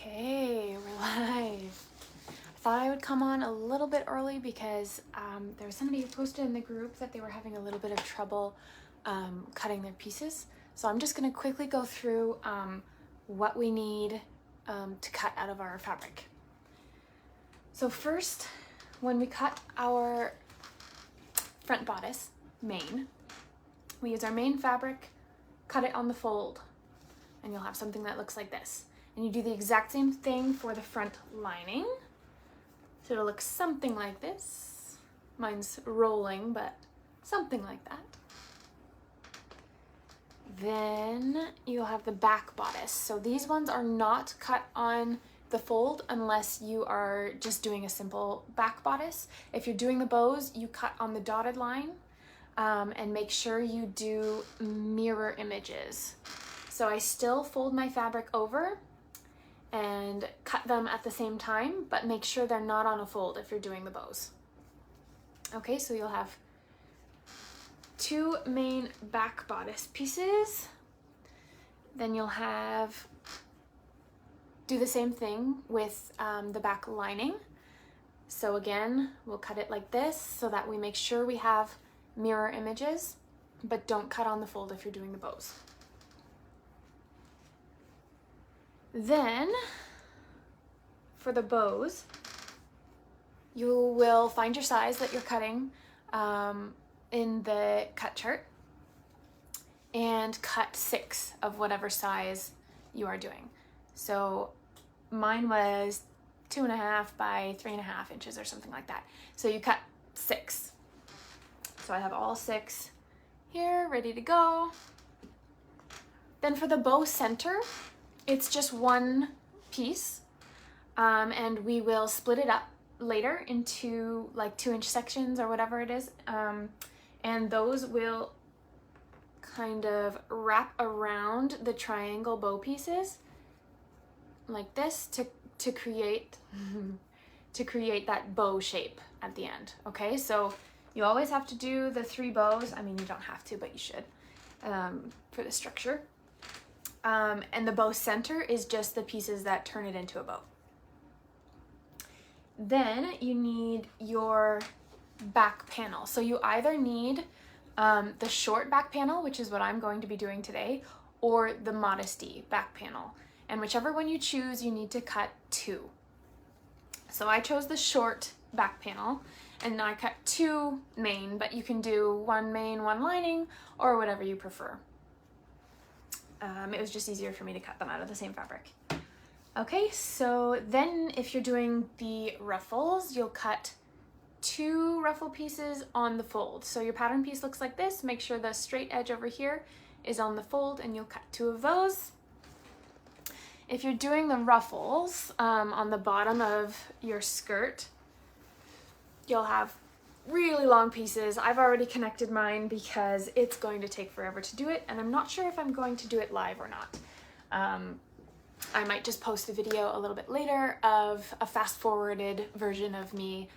Okay, we're live. I thought I would come on a little bit early because there was somebody who posted in the group that they were having a little bit of trouble cutting their pieces. So I'm just going to quickly go through what we need to cut out of our fabric. So first, when we cut our front bodice, main, we use our main fabric, cut it on the fold, and you'll have something that looks like this. And you do the exact same thing for the front lining. So it'll look something like this. Mine's rolling, but something like that. Then you'll have the back bodice. So these ones are not cut on the fold unless you are just doing a simple back bodice. If you're doing the bows, you cut on the dotted line and make sure you do mirror images. So I still fold my fabric over and cut them at the same time, but make sure they're not on a fold if you're doing the bows. Okay, so you'll have two main back bodice pieces. Then you'll have, do the same thing with the back lining. So again, we'll cut it like this so that we make sure we have mirror images, but don't cut on the fold if you're doing the bows. Then, for the bows, you will find your size that you're cutting in the cut chart and cut 6 of whatever size you are doing. So mine was 2.5 by 3.5 inches or something like that. So you cut 6. So I have all 6 here ready to go. Then for the bow center, it's just one piece, and we will split it up later into like 2-inch sections or whatever it is, and those will kind of wrap around the triangle bow pieces like this to create that bow shape at the end. Okay, so you always have to do the 3 bows. I mean, you don't have to, but you should for the structure. And the bow center is just the pieces that turn it into a bow. Then you need your back panel. So you either need the short back panel, which is what I'm going to be doing today, or the modesty back panel. And whichever one you choose, you need to cut 2. So I chose the short back panel, and I cut 2 main, but you can do 1 main, 1 lining, or whatever you prefer. It was just easier for me to cut them out of the same fabric. Okay, so then if you're doing the ruffles, you'll cut 2 ruffle pieces on the fold. So your pattern piece looks like this. Make sure the straight edge over here is on the fold, and you'll cut 2 of those. If you're doing the ruffles on the bottom of your skirt, you'll have really long pieces. I've already connected mine because it's going to take forever to do it, and I'm not sure if I'm going to do it live or not. I might just post a video a little bit later of a fast-forwarded version of me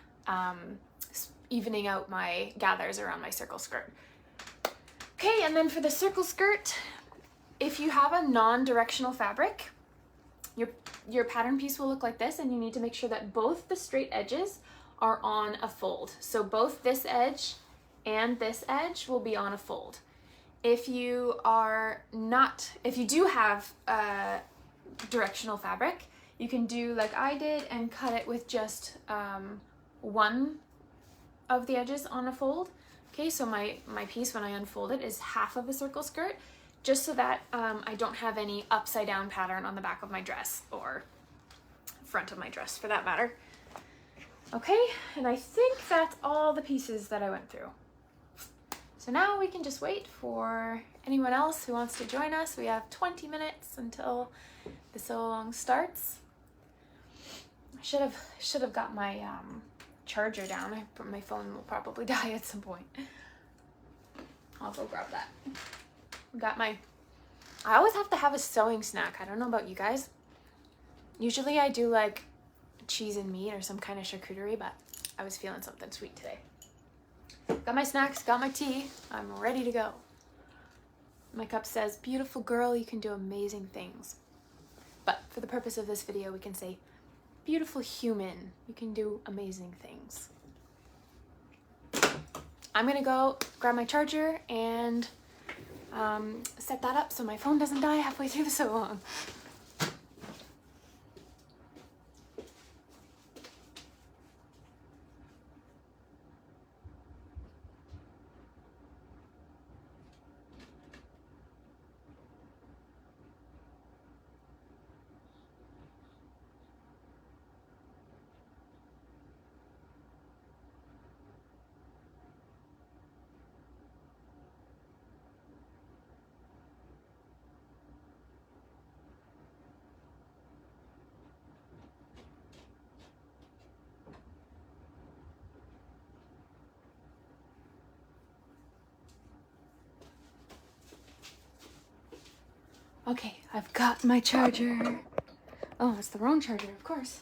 evening out my gathers around my circle skirt. Okay, and then for the circle skirt, if you have a non-directional fabric, your pattern piece will look like this, and you need to make sure that both the straight edges are on a fold. So both this edge and this edge will be on a fold. If you do have directional fabric, you can do like I did and cut it with just one of the edges on a fold. Okay, so my piece, when I unfold it, is half of a circle skirt, just so that I don't have any upside down pattern on the back of my dress, or front of my dress for that matter. Okay, and I think that's all the pieces that I went through. So now we can just wait for anyone else who wants to join us. We have 20 minutes until the sew along starts. I should have got my charger down. My phone will probably die at some point. I'll go grab that. I always have to have a sewing snack. I don't know about you guys. Usually I do like cheese and meat or some kind of charcuterie, but I was feeling something sweet today. Got my snacks, got my tea. I'm ready to go. My cup says, "Beautiful girl, you can do amazing things." But for the purpose of this video, we can say beautiful human. You can do amazing things. I'm gonna go grab my charger and set that up so my phone doesn't die halfway through the sew along. Okay, I've got my charger. Oh, it's the wrong charger, of course.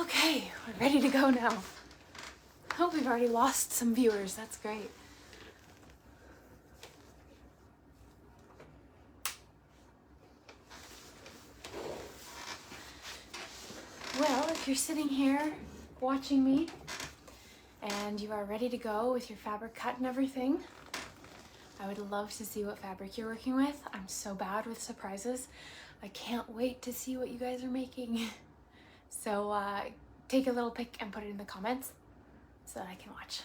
Okay, we're ready to go now. I hope we've already lost some viewers. That's great. Well, if you're sitting here watching me and you are ready to go with your fabric cut and everything, I would love to see what fabric you're working with. I'm so bad with surprises. I can't wait to see what you guys are making. So take a little pic and put it in the comments so that I can watch.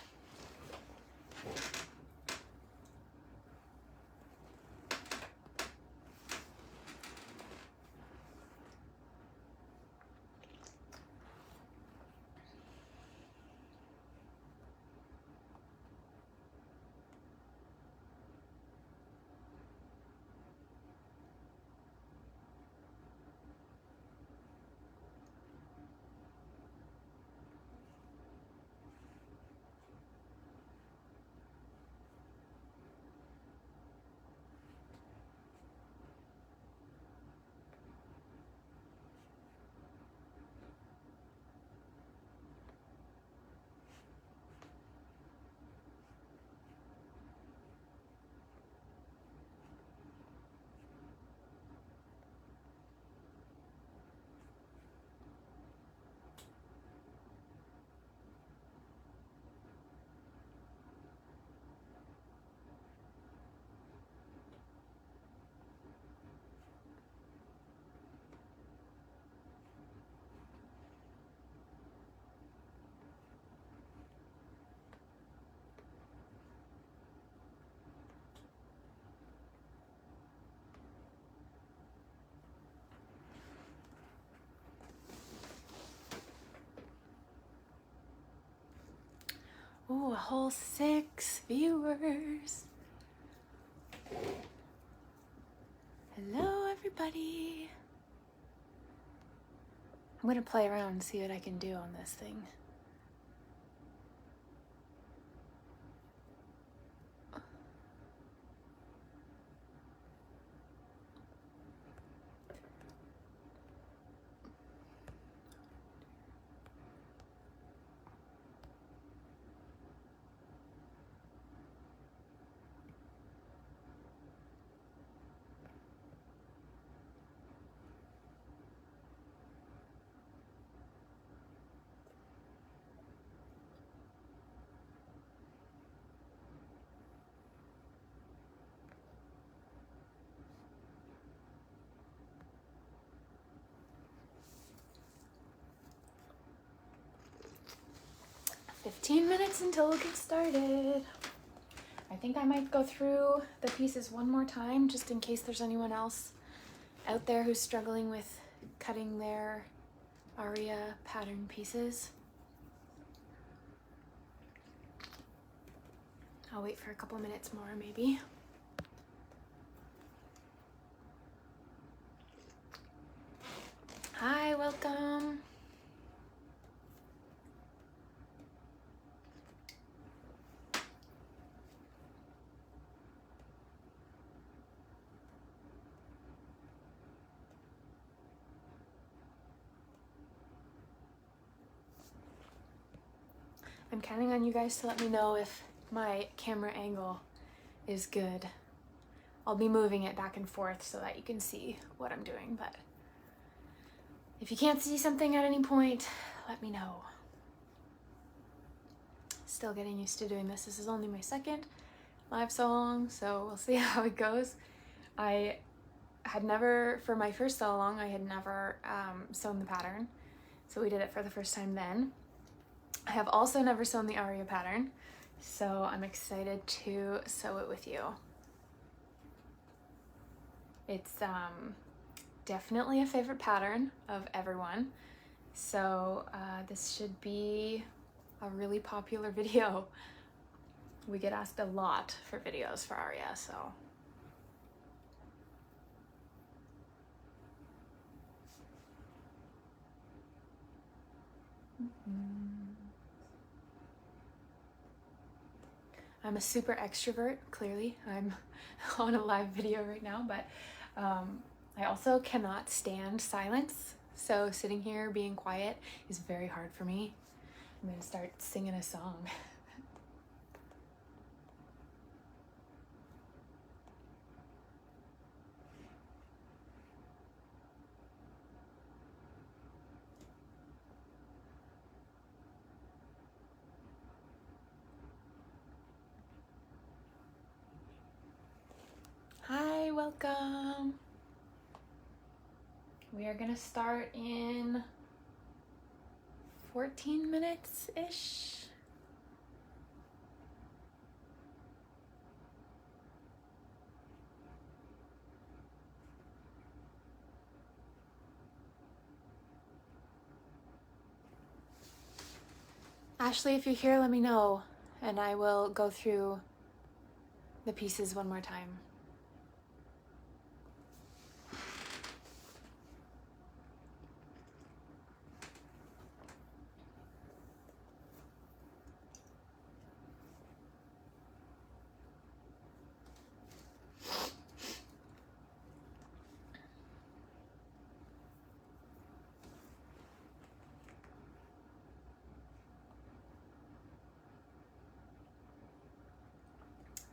Ooh, a whole 6 viewers. Hello, everybody. I'm gonna play around and see what I can do on this thing. 15 minutes until we get started. I think I might go through the pieces one more time just in case there's anyone else out there who's struggling with cutting their Aria pattern pieces. I'll wait for a couple minutes more maybe. Hi, welcome. I'm counting on you guys to let me know if my camera angle is good. I'll be moving it back and forth so that you can see what I'm doing, but if you can't see something at any point, let me know. Still getting used to doing this. This is only my second live sew along, so we'll see how it goes. I had never, for my first sew along, I had never sewn the pattern, so we did it for the first time then. I have also never sewn the Aria pattern, so I'm excited to sew it with you. It's definitely a favorite pattern of everyone, so this should be a really popular video. We get asked a lot for videos for Aria, so. I'm a super extrovert, clearly. I'm on a live video right now, but I also cannot stand silence. So sitting here being quiet is very hard for me. I'm gonna start singing a song. Hi, welcome. We are gonna start in 14 minutes-ish. Ashley, if you're here, let me know, and I will go through the pieces one more time.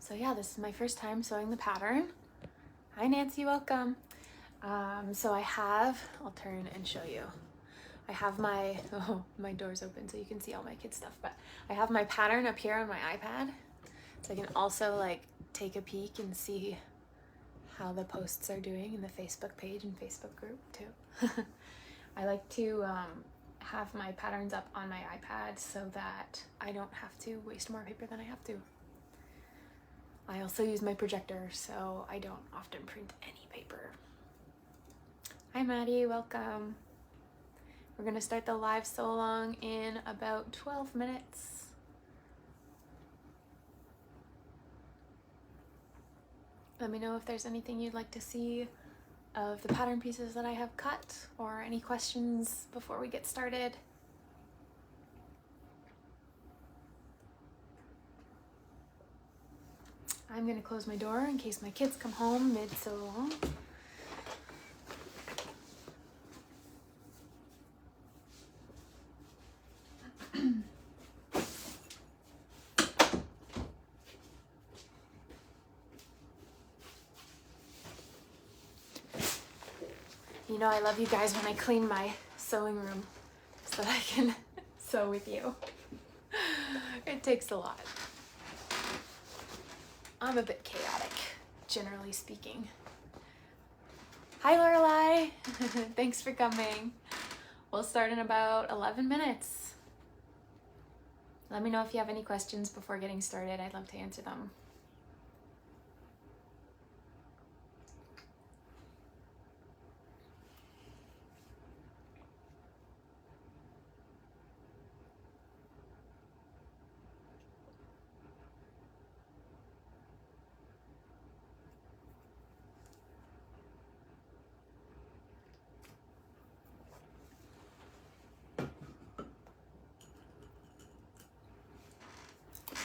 So yeah, this is my first time sewing the pattern. Hi Nancy, welcome. So I have, I'll turn and show you. I have my, oh, my door's open so you can see all my kids' stuff, but I have my pattern up here on my iPad. So I can also like take a peek and see how the posts are doing in the Facebook page and Facebook group too. I like to have my patterns up on my iPad so that I don't have to waste more paper than I have to. I also use my projector, so I don't often print any paper. Hi Maddie, welcome. We're gonna start the live sew along in about 12 minutes. Let me know if there's anything you'd like to see of the pattern pieces that I have cut, or any questions before we get started. I'm gonna close my door in case my kids come home mid-sew along. You know I love you guys when I clean my sewing room so that I can sew with you. It takes a lot. I'm a bit chaotic, generally speaking. Hi Lorelai, thanks for coming. We'll start in about 11 minutes. Let me know if you have any questions before getting started. I'd love to answer them.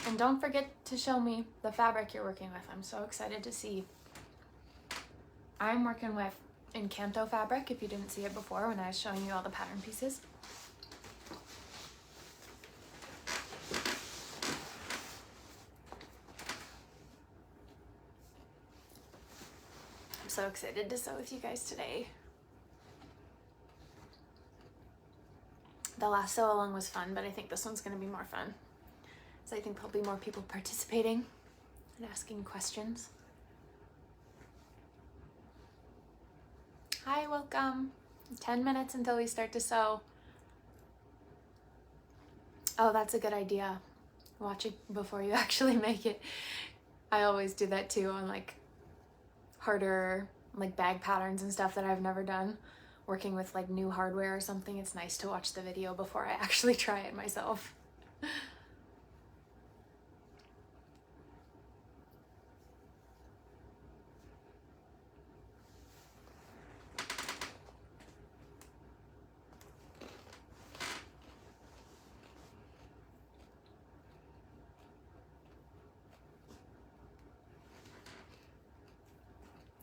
And don't forget to show me the fabric you're working with. I'm so excited to see. I'm working with Encanto fabric, if you didn't see it before when I was showing you all the pattern pieces. I'm so excited to sew with you guys today. The last sew along was fun, but I think this one's going to be more fun. So I think there'll be more people participating and asking questions. Hi, welcome. 10 minutes until we start to sew. Oh, that's a good idea. Watch it before you actually make it. I always do that too on like harder like bag patterns and stuff that I've never done. Working with like new hardware or something, it's nice to watch the video before I actually try it myself.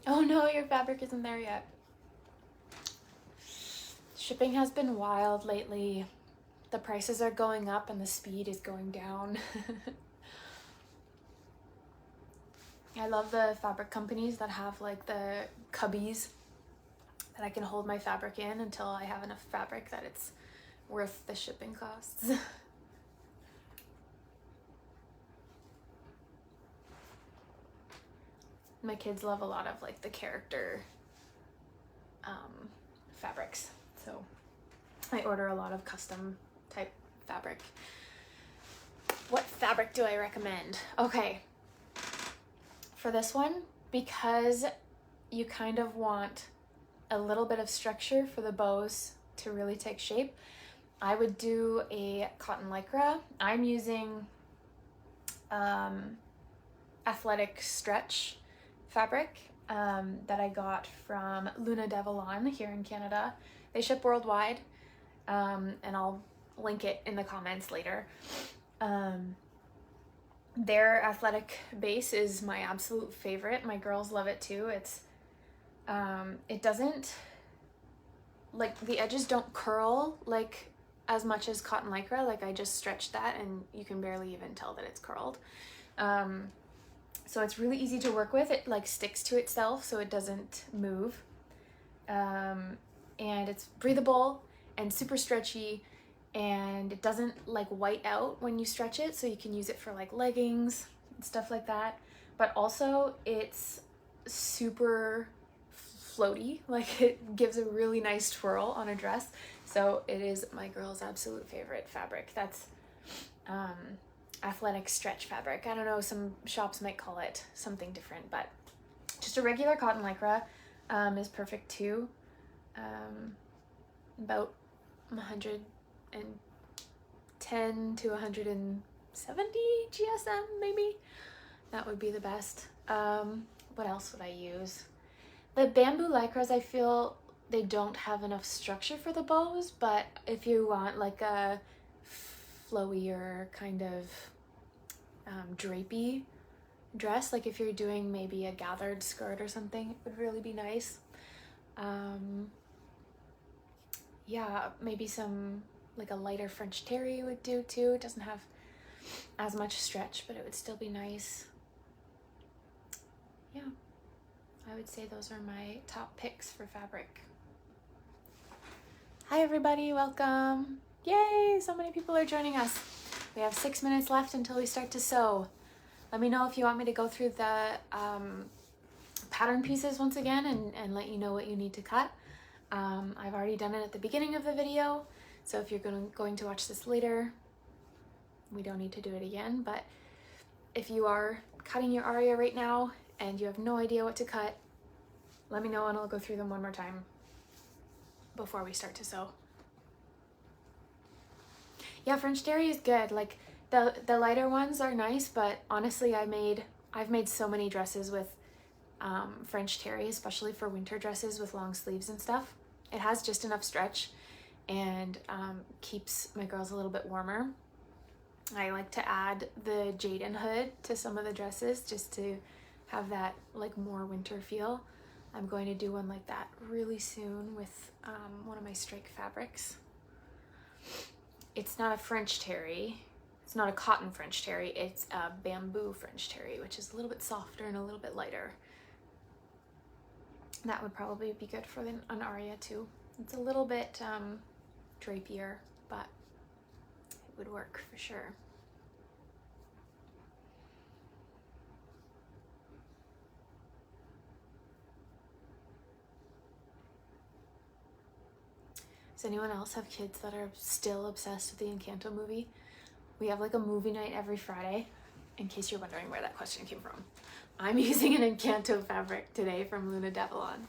Oh no, your fabric isn't there yet. Shipping has been wild lately. The prices are going up and the speed is going down. I love the fabric companies that have like the cubbies that I can hold my fabric in until I have enough fabric that it's worth the shipping costs. My kids love a lot of like the character fabrics, so I order a lot of custom type fabric. What fabric do I recommend? Okay, for this one, because you kind of want a little bit of structure for the bows to really take shape, I would do a cotton lycra. I'm using athletic stretch fabric that I got from Luna Devillon here in Canada. They ship worldwide, and I'll link it in the comments later. Their athletic base is my absolute favorite. My girls love it too. It's it doesn't, like, the edges don't curl like as much as cotton lycra. Like, I just stretched that and you can barely even tell that it's curled. So it's really easy to work with. It like sticks to itself so it doesn't move. And it's breathable and super stretchy, and it doesn't like white out when you stretch it, so you can use it for like leggings and stuff like that. But also it's super floaty, like it gives a really nice twirl on a dress. So it is my girl's absolute favorite fabric. That's athletic stretch fabric. I don't know, some shops might call it something different, but just a regular cotton lycra is perfect too. About 110 to 170 GSM maybe. That would be the best. What else would I use? The bamboo lycras, I feel they don't have enough structure for the bows, but if you want like a flowier kind of drapey dress, like if you're doing maybe a gathered skirt or something, it would really be nice. Yeah, maybe some like a lighter French terry would do too. It doesn't have as much stretch, but it would still be nice. Yeah, I would say those are my top picks for fabric. Hi everybody, welcome. Yay, so many people are joining us. We have 6 minutes left until we start to sew. Let me know if you want me to go through the pattern pieces once again and let you know what you need to cut. I've already done it at the beginning of the video, so if you're going to watch this later, we don't need to do it again. But if you are cutting your aria right now and you have no idea what to cut, let me know and I'll go through them one more time before we start to sew. Yeah, French terry is good. Like the lighter ones are nice, but honestly, I've made so many dresses with French terry, especially for winter dresses with long sleeves and stuff. It has just enough stretch and keeps my girls a little bit warmer. I like to add the Jaden hood to some of the dresses just to have that like more winter feel. I'm going to do one like that really soon with one of my strike fabrics. It's not a French terry. It's not a cotton French terry. It's a bamboo French terry, which is a little bit softer and a little bit lighter. That would probably be good for an aria too. It's a little bit drapier, but it would work for sure. Does anyone else have kids that are still obsessed with the Encanto movie? We have like a movie night every Friday, in case you're wondering where that question came from. I'm using an Encanto fabric today from Luna Devillon.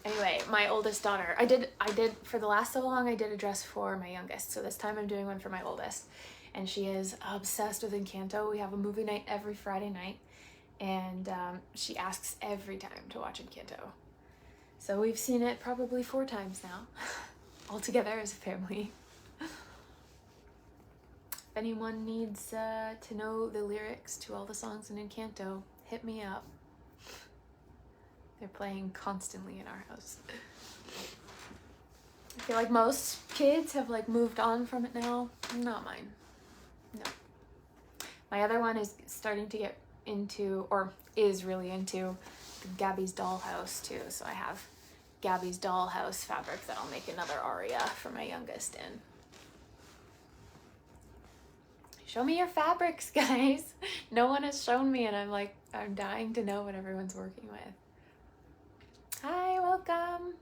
Anyway, my oldest daughter, I did for the last Sew Along, I did a dress for my youngest. So this time I'm doing one for my oldest. And she is obsessed with Encanto. We have a movie night every Friday night. And she asks every time to watch Encanto. So we've seen it probably 4 times now, all together as a family. If anyone needs to know the lyrics to all the songs in Encanto, hit me up. They're playing constantly in our house. I feel like most kids have like moved on from it now. Not mine. No. My other one is starting to get into, or is really into, Gabby's Dollhouse too. So I have Gabby's Dollhouse fabric that I'll make another aria for my youngest in. Show me your fabrics, guys. No one has shown me and I'm dying to know what everyone's working with. Hi, welcome.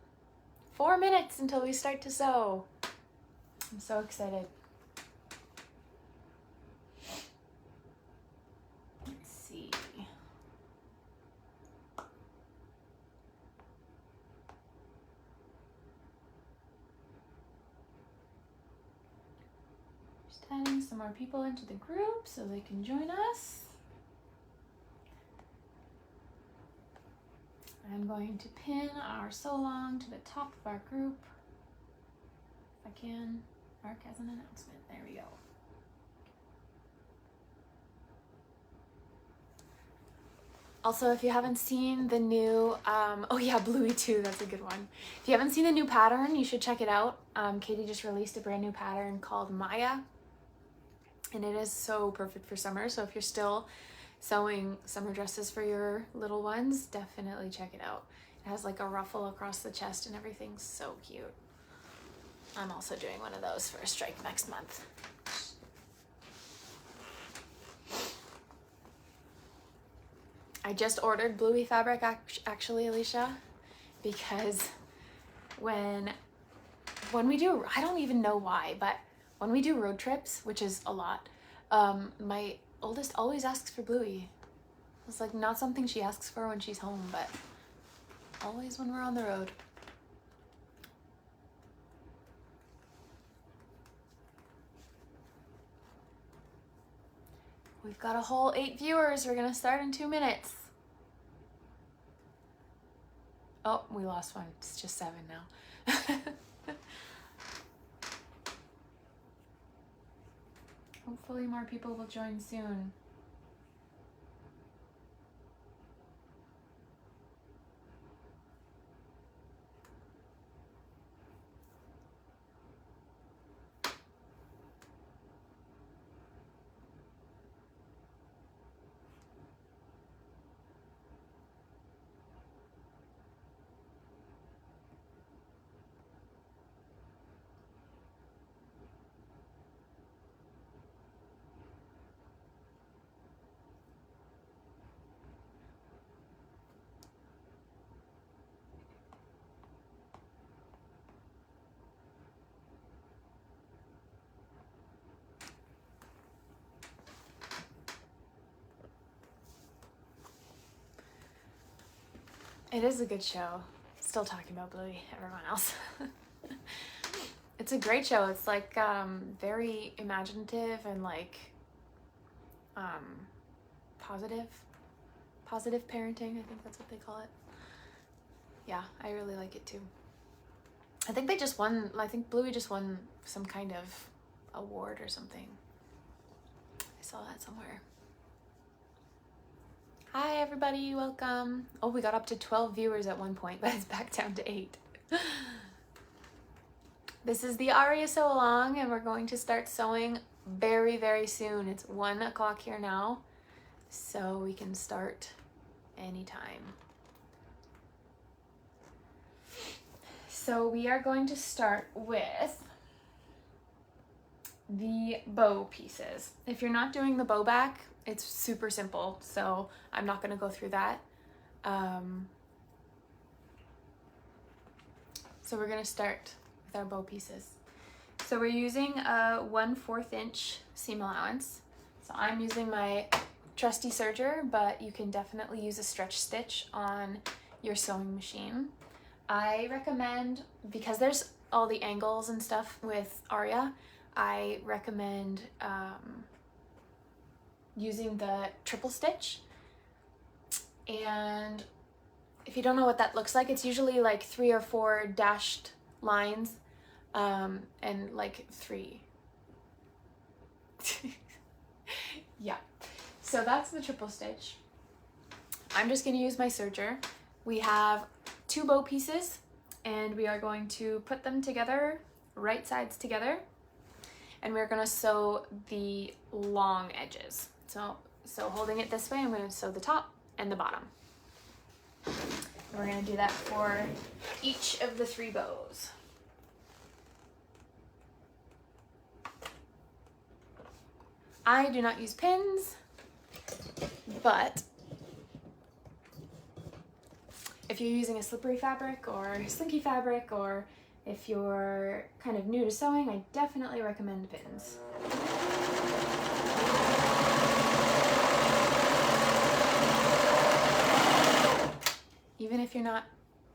4 minutes until we start to sew. I'm so excited. Let's see. Just adding some more people into the group so they can join us. I'm going to pin our Sew Along to the top of our group. If I can, mark as an announcement. There we go. Also, if you haven't seen the new, oh yeah, Bluey 2, that's a good one. If you haven't seen the new pattern, you should check it out. Katie just released a brand new pattern called Maya, and it is so perfect for summer. So if you're still sewing summer dresses for your little ones, definitely check it out. It has like a ruffle across the chest and everything's so cute. I'm also doing one of those for a strike next month. I just ordered Bluey fabric actually, Alicia, because when we do, I don't even know why, but when we do road trips, which is a lot, my oldest always asks for Bluey. It's like not something she asks for when she's home, but always when we're on the road. We've got a whole 8 viewers. We're gonna start in 2 minutes. Oh, we lost one. It's just 7 now. Hopefully more people will join soon. It is a good show. Still talking about Bluey, everyone else. It's a great show. It's like very imaginative and like positive parenting. I think that's what they call it. Yeah, I really like it too. I think they just won, I think Bluey just won some kind of award or something. I saw that somewhere. Hi everybody, welcome. Oh, we got up to 12 viewers at one point, but it's back down to 8. This is the Aria Sew Along, and we're going to start sewing very, very soon. It's 1 o'clock here now, so we can start anytime. So we are going to start with the bow pieces. If you're not doing the bow back, it's super simple, so I'm not going to go through that. So we're going to start with our bow pieces. So we're using a 1/4 inch seam allowance. So I'm using my trusty serger, but you can definitely use a stretch stitch on your sewing machine. I recommend, because there's all the angles and stuff with Aria, I recommend using the triple stitch. And if you don't know what that looks like, it's usually like 3 or 4 dashed lines and like 3. Yeah, so that's the triple stitch. I'm just going to use my serger. We have 2 bow pieces and we are going to put them together, right sides together, and we're going to sew the long edges. So holding it this way, I'm going to sew the top and the bottom. We're going to do that for each of the 3 bows. I do not use pins, but if you're using a slippery fabric or slinky fabric, or if you're kind of new to sewing, I definitely recommend pins. Even if you're not,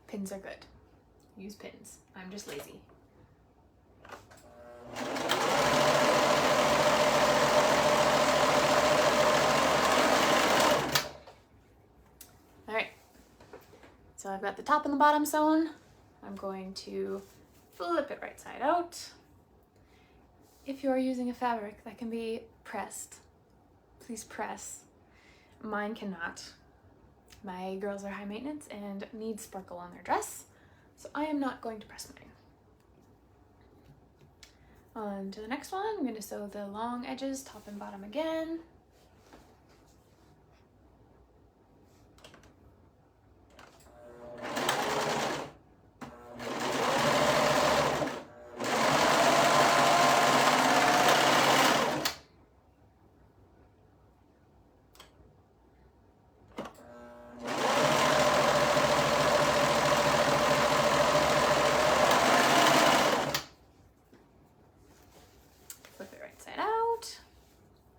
pins are good. Use pins. I'm just lazy. All right. So I've got the top and the bottom sewn. I'm going to flip it right side out. If you're using a fabric that can be pressed, please press. Mine cannot. My girls are high maintenance and need sparkle on their dress, so I am not going to press mine. On to the next one, I'm going to sew the long edges, top and bottom again.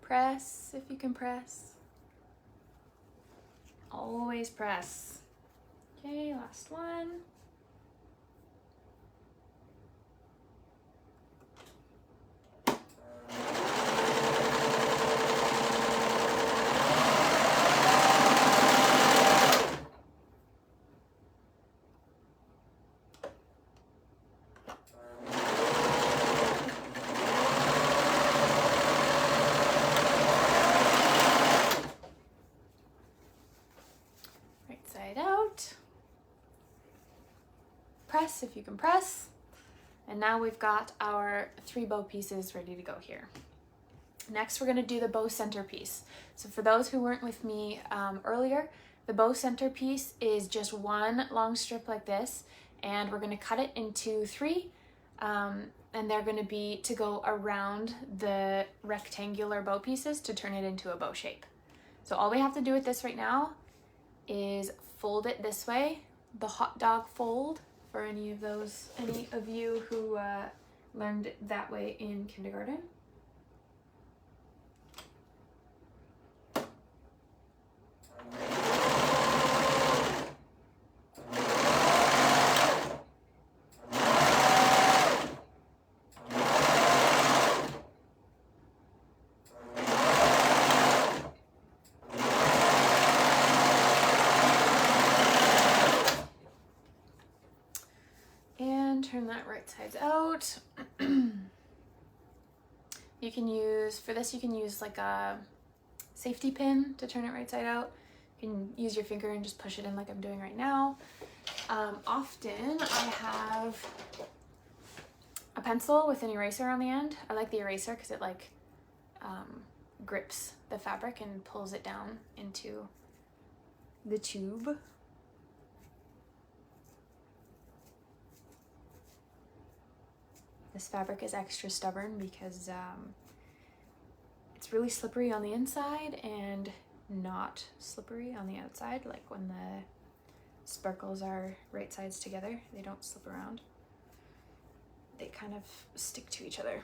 Press if you can press. Always press. Okay, last one. Press if you can press. And now we've got our 3 bow pieces ready to go here. Next, we're going to do the bow center piece. So for those who weren't with me earlier, the bow center piece is just 1 long strip like this, and we're going to cut it into 3, and they're going to be to go around the rectangular bow pieces to turn it into a bow shape. So all we have to do with this right now is fold it this way, the hot dog fold, for any of you who learned it that way in kindergarten. turn that right sides out. You can use, for this you can use like a safety pin to turn it right side out. You can use your finger and just push it in like I'm doing right now. Often I have a pencil with an eraser on the end. I like the eraser because it like grips the fabric and pulls it down into the tube. This fabric is extra stubborn because it's really slippery on the inside and not slippery on the outside. Like when the sparkles are right sides together, they don't slip around. They kind of stick to each other.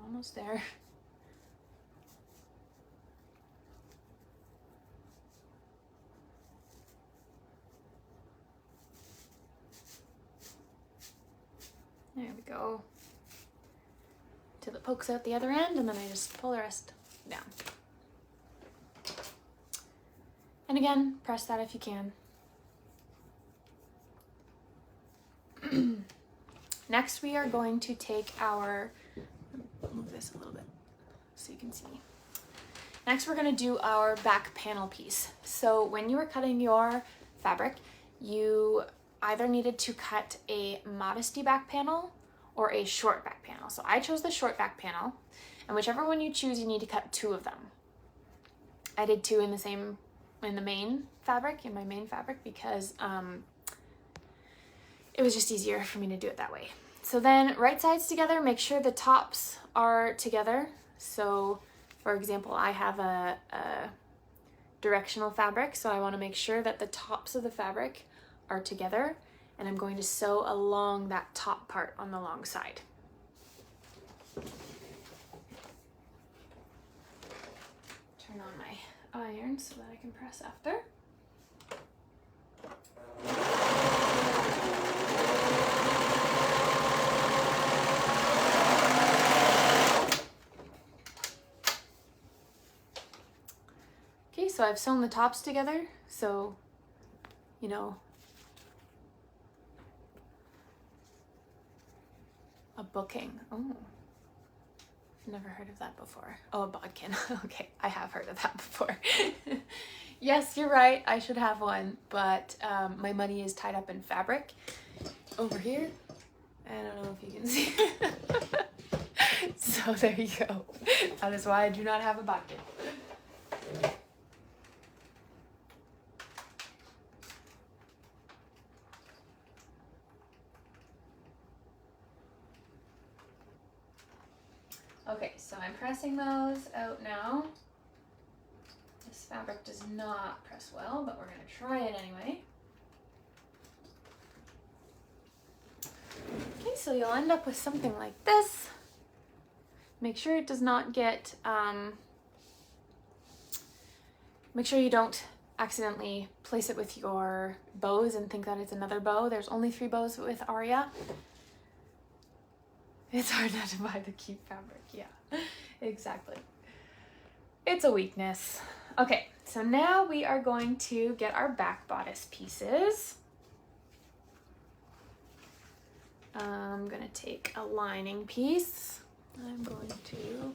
Almost there. There we go. Till it pokes out the other end, and then I just pull the rest down. And again, press that if you can. Next, we are going to take our, move this a little bit so you can see. Next, we're going to do our back panel piece. So when you were cutting your fabric, you either needed to cut a modesty back panel or a short back panel. So I chose the short back panel, and whichever one you choose, you need to cut 2 of them. I did 2 in the main fabric, because it was just easier for me to do it that way. So then right sides together, make sure the tops are together. So for example, I have a directional fabric, so I want to make sure that the tops of the fabric are together, and I'm going to sew along that top part on the long side. Turn on my iron so that I can press after. Okay, so I've sewn the tops together, so, you know, a booking. Oh, I've never heard of that before. Oh, a bodkin. Okay, I have heard of that before. Yes, you're right, I should have one, but my money is tied up in fabric over here. I don't know if you can see. So there you go. That is why I do not have a bodkin. Okay, so I'm pressing those out now. This fabric does not press well, but we're going to try it anyway. Okay, so you'll end up with something like this. Make sure it does not get, make sure you don't accidentally place it with your bows and think that it's another bow. There's only 3 bows with Aria. It's hard not to buy the cute fabric, yeah, exactly. It's a weakness. Okay, so now we are going to get our back bodice pieces. I'm gonna take a lining piece. I'm going to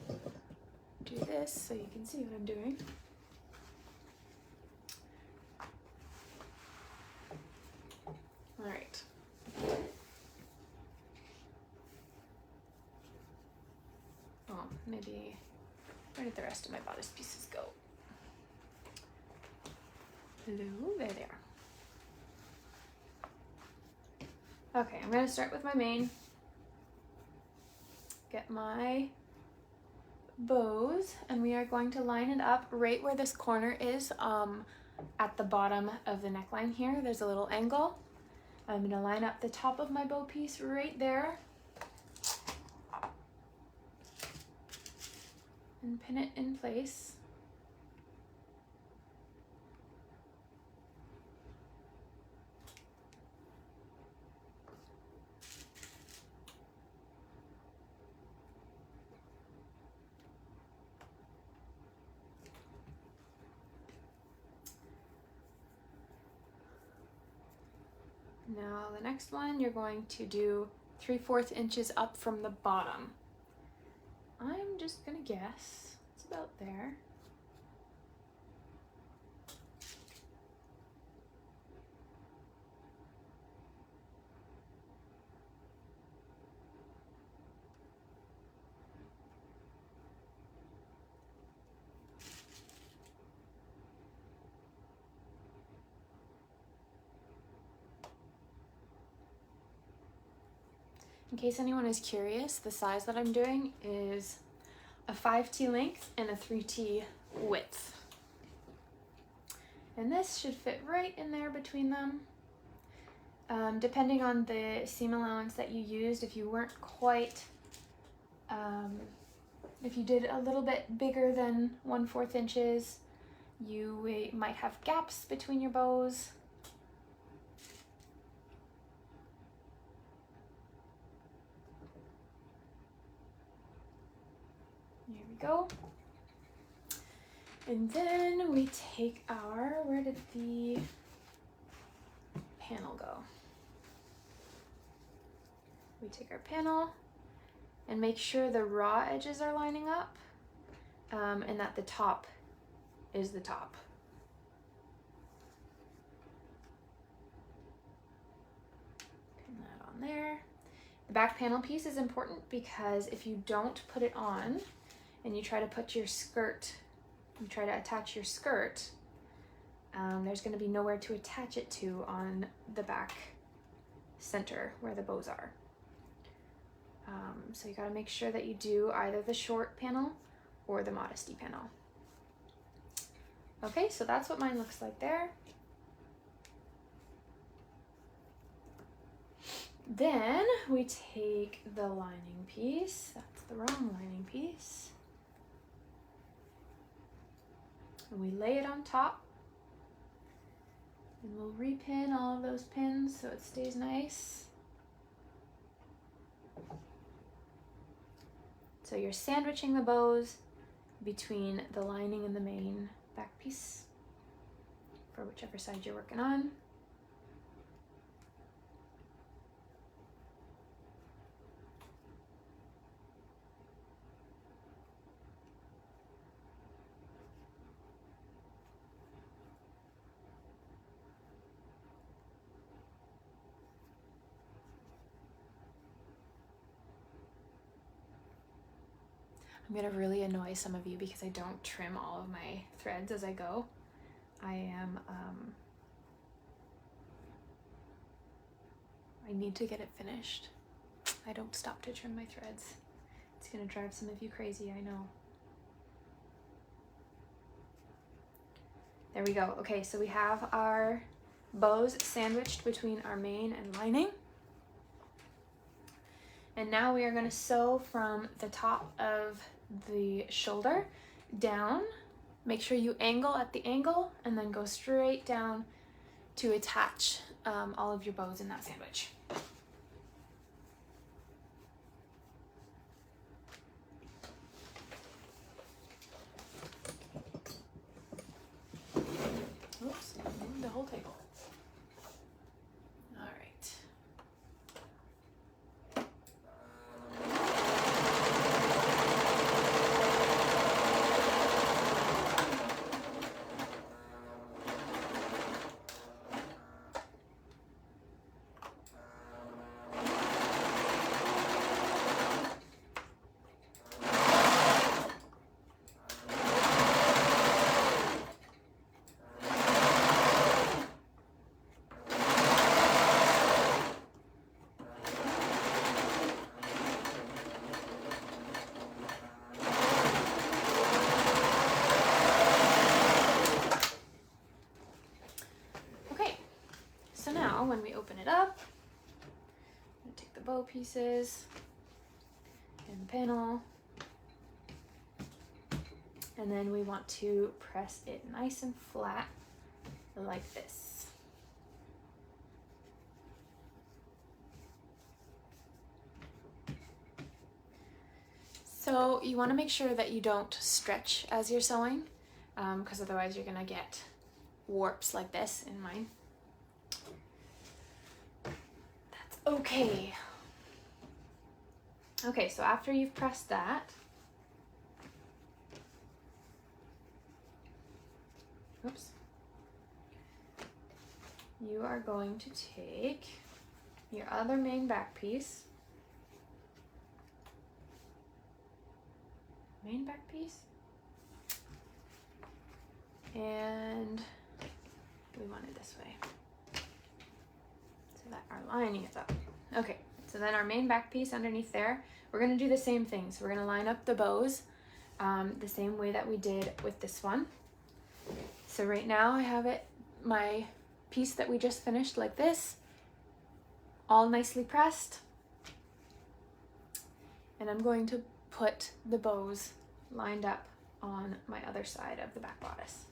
do this so you can see what I'm doing. All right. Oh, maybe, where did the rest of my bodice pieces go? Hello, there they are. Okay, I'm gonna start with my main. Get my bows, and we are going to line it up right where this corner is, at the bottom of the neckline here. There's a little angle. I'm gonna line up the top of my bow piece right there. And pin it in place. Now the next one, you're going to do 3/4 inches up from the bottom. I'm just gonna guess it's about there. In case anyone is curious, the size that I'm doing is a 5T length and a 3T width. And this should fit right in there between them. Depending on the seam allowance that you used, if you weren't quite, if you did a little bit bigger than 1/4 inches, you might have gaps between your bows. Here we go. And then we take our, where did the panel go? We take our panel and make sure the raw edges are lining up, and that the top is the top. Pin that on there. The back panel piece is important because if you don't put it on and you try to put your skirt, you try to attach your skirt, there's going to be nowhere to attach it to on the back center where the bows are. So you got to make sure that you do either the short panel or the modesty panel. Okay, so that's what mine looks like there. Then we take the lining piece, that's the wrong lining piece, and we lay it on top, and we'll repin all of those pins so it stays nice. So you're sandwiching the bows between the lining and the main back piece for whichever side you're working on. I'm gonna really annoy some of you because I don't trim all of my threads as I go. I need to get it finished. I don't stop to trim my threads. It's gonna drive some of you crazy, I know. There we go. Okay, so we have our bows sandwiched between our main and lining. And now we are going to sew from the top of the shoulder down. Make sure you angle at the angle and then go straight down to attach all of your bows in that sandwich. Oops, I moved the whole table. All right. When we open it up, I'm gonna take the bow pieces and the panel, and then we want to press it nice and flat like this. So you want to make sure that you don't stretch as you're sewing, because otherwise you're gonna get warps like this in mine. Okay. Okay, so after you've pressed that, oops, you are going to take your other main back piece, and we want it this way so that our lining is up. Okay, so then our main back piece underneath there, we're going to do the same thing. So we're going to line up the bows the same way that we did with this one. So right now I have it, my piece that we just finished, like this, all nicely pressed. And I'm going to put the bows lined up on my other side of the back bodice.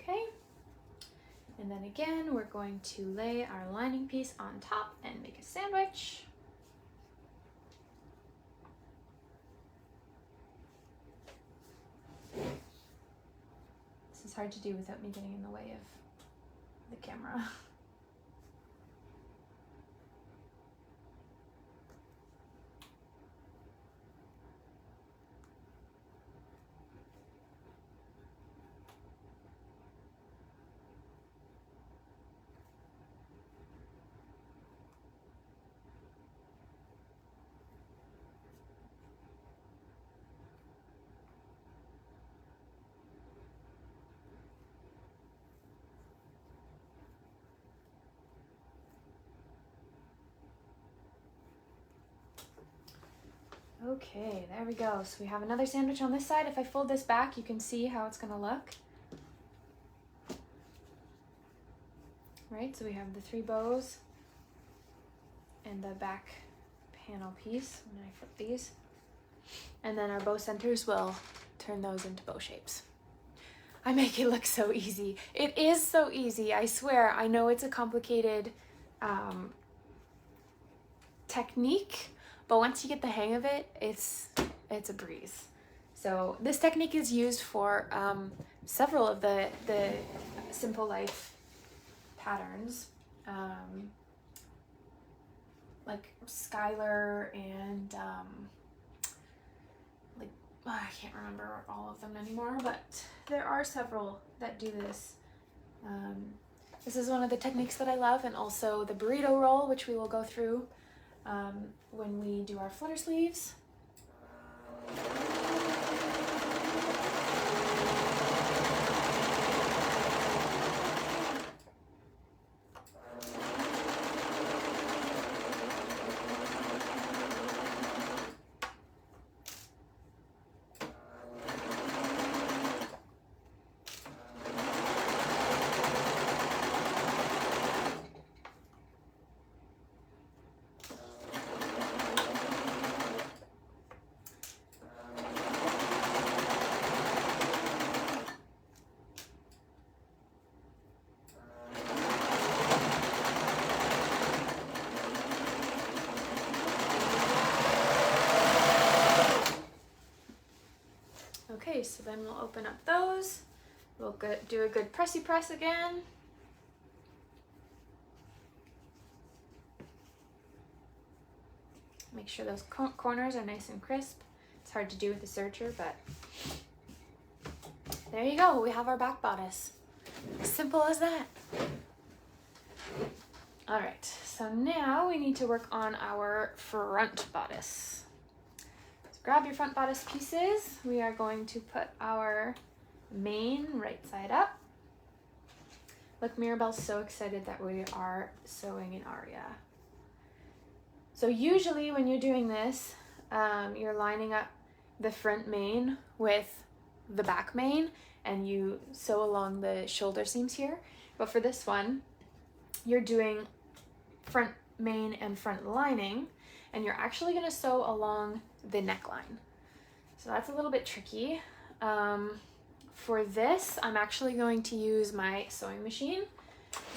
Okay, and then again, we're going to lay our lining piece on top and make a sandwich. This is hard to do without me getting in the way of the camera. Okay, there we go. So we have another sandwich on this side. If I fold this back, you can see how it's gonna look. Right, so we have the 3 bows and the back panel piece when I flip these. And then our bow centers will turn those into bow shapes. I make it look so easy. It is so easy, I swear. I know it's a complicated technique, but once you get the hang of it, it's a breeze. So this technique is used for several of the Simple Life patterns, like Skylar and I can't remember all of them anymore, but there are several that do this. This is one of the techniques that I love, and also the burrito roll, which we will go through when we do our flutter sleeves. so then we'll open up those. We'll do a good pressy press again. Make sure those corners are nice and crisp. It's hard to do with the serger, but there you go. We have our back bodice. Simple as that. All right, so now we need to work on our front bodice. So grab your front bodice pieces. We are going to put our mane right side up. Look, Mirabelle's so excited that we are sewing in Aria. So usually when you're doing this, you're lining up the front mane with the back mane and you sew along the shoulder seams here. But for this one, you're doing front mane and front lining, and you're actually gonna sew along the neckline. So that's a little bit tricky. For this, I'm actually going to use my sewing machine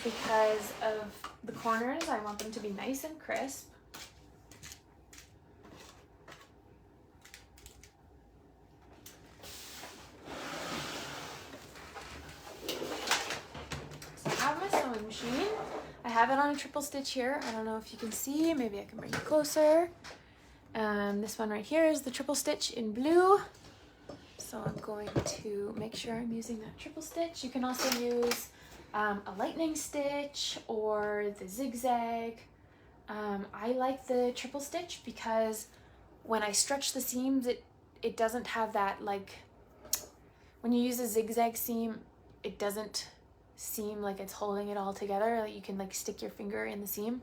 because of the corners. I want them to be nice and crisp. Machine. I have it on a triple stitch here. I don't know if you can see, maybe I can bring it closer. This one right here is the triple stitch in blue. So I'm going to make sure I'm using that triple stitch. You can also use a lightning stitch or the zigzag. I like the triple stitch because when I stretch the seams, it doesn't have that, like, when you use a zigzag seam, it doesn't seem like it's holding it all together. Like you can like stick your finger in the seam,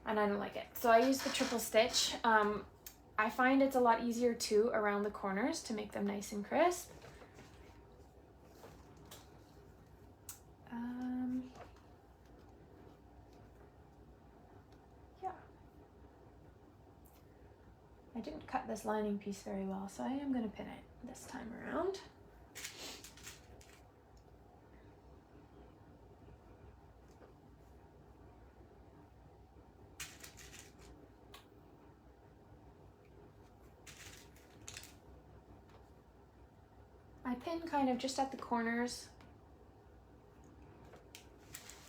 and I don't like it. So I use the triple stitch. I find it's a lot easier too around the corners to make them nice and crisp. Yeah. I didn't cut this lining piece very well, so I am going to pin it this time around. I pin kind of just at the corners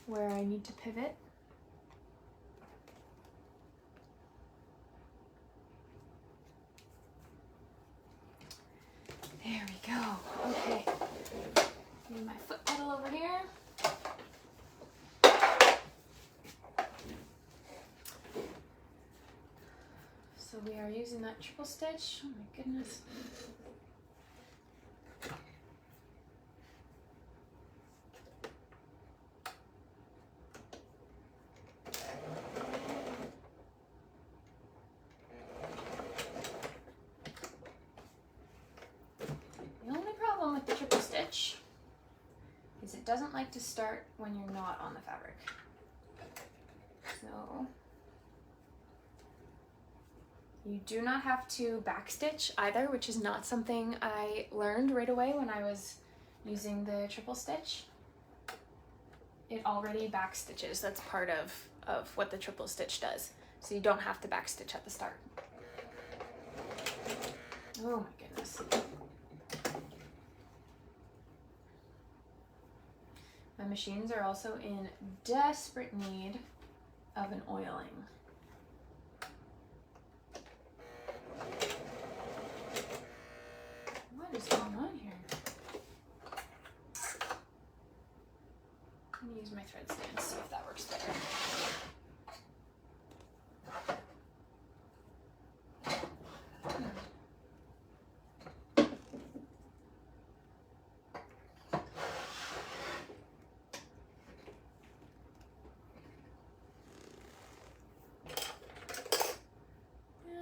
where I need to pivot. There we go. Okay. Need my foot pedal over here. So we are using that triple stitch. Oh my goodness. It doesn't like to start when you're not on the fabric. So you do not have to backstitch either, which is not something I learned right away when I was using the triple stitch. It already backstitches. That's part of what the triple stitch does. So you don't have to backstitch at the start. Oh my goodness. My machines are also in desperate need of an oiling. What is going on here? I'm gonna use my thread stand, see if that works better.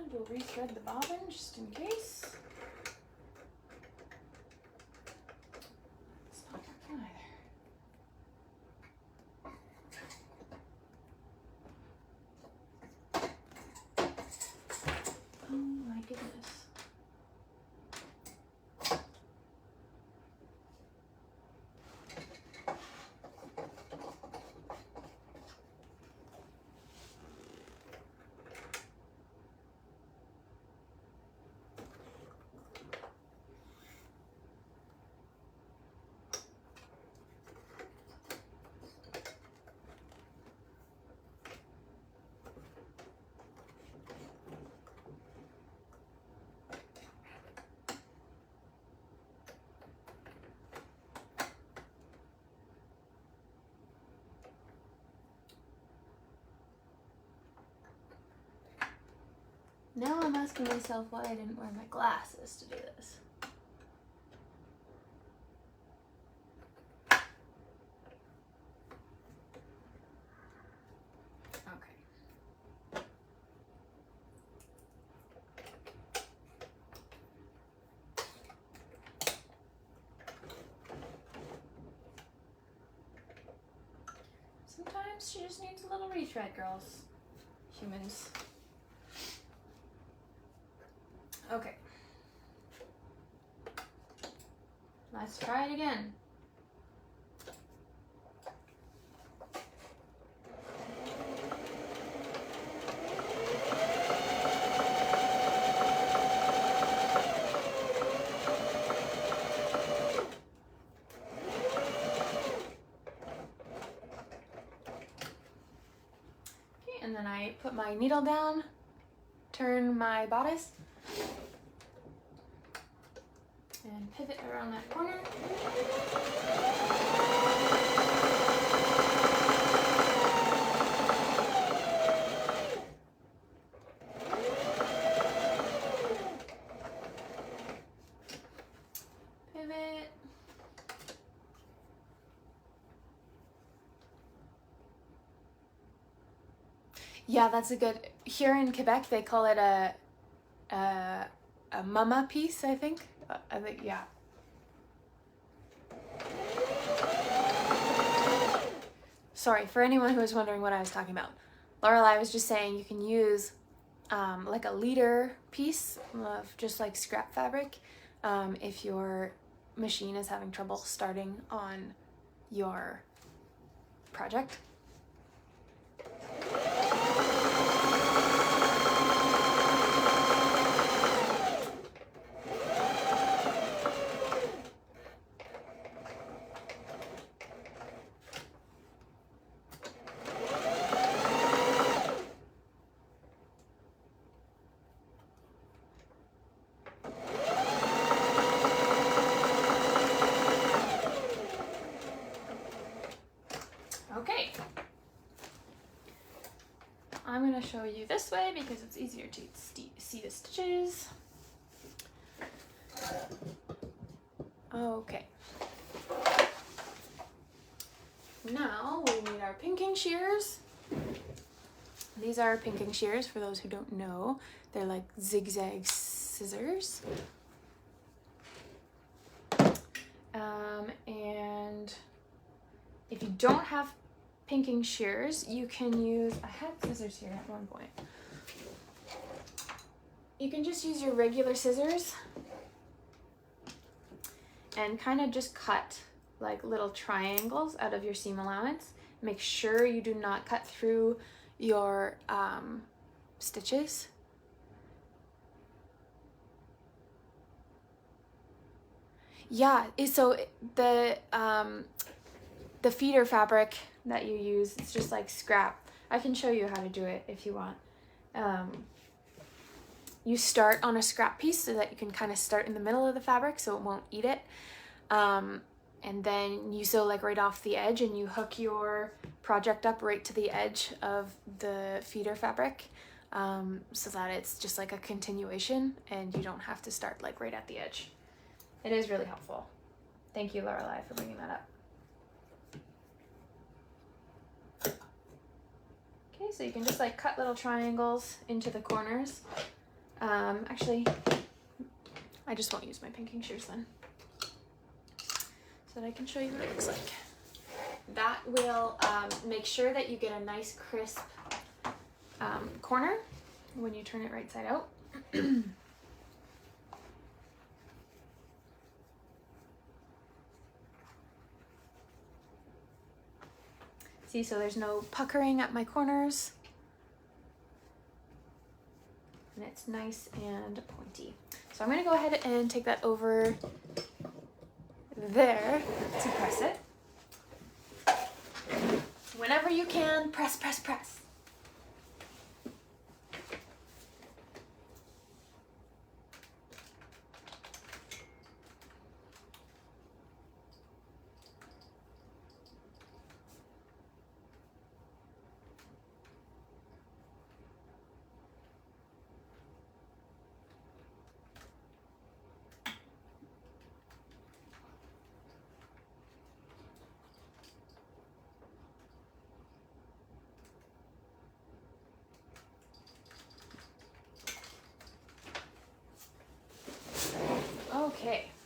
We'll rethread the bobbin just in case. It's not working either. Oh my goodness. Now I'm asking myself why I didn't wear my glasses to do this. Okay. Sometimes she just needs a little retread, girls. Humans. Okay. Let's try it again. Okay, and then I put my needle down, turn my bodice, and pivot around that corner. Pivot. Yeah, that's a good, here in Quebec they call it a mama piece, I think. Yeah. Sorry, for anyone who was wondering what I was talking about. Lorelai was just saying you can use like a leader piece of just like scrap fabric if your machine is having trouble starting on your project. Okay, I'm going to show you this way because it's easier to see the stitches. Okay, now we need our pinking shears. These are pinking shears, for those who don't know. They're like zigzag scissors. And if you don't have pinking shears, you can use, I had scissors here at one point. You can just use your regular scissors and kind of just cut like little triangles out of your seam allowance. Make sure you do not cut through your stitches. Yeah, so the feeder fabric that you use, it's just like scrap. I can show you how to do it if you want. You start on a scrap piece so that you can kind of start in the middle of the fabric so it won't eat it. And then you sew like right off the edge and you hook your project up right to the edge of the feeder fabric so that it's just like a continuation and you don't have to start like right at the edge. It is really helpful. Thank you, Lorelai, for bringing that up. Okay, so you can just like cut little triangles into the corners. Actually, I just won't use my pinking shears then, so that I can show you what it looks like. That will make sure that you get a nice crisp corner when you turn it right side out. See, so there's no puckering at my corners. And it's nice and pointy. So I'm gonna go ahead and take that over there to press it. Whenever you can, press, press, press.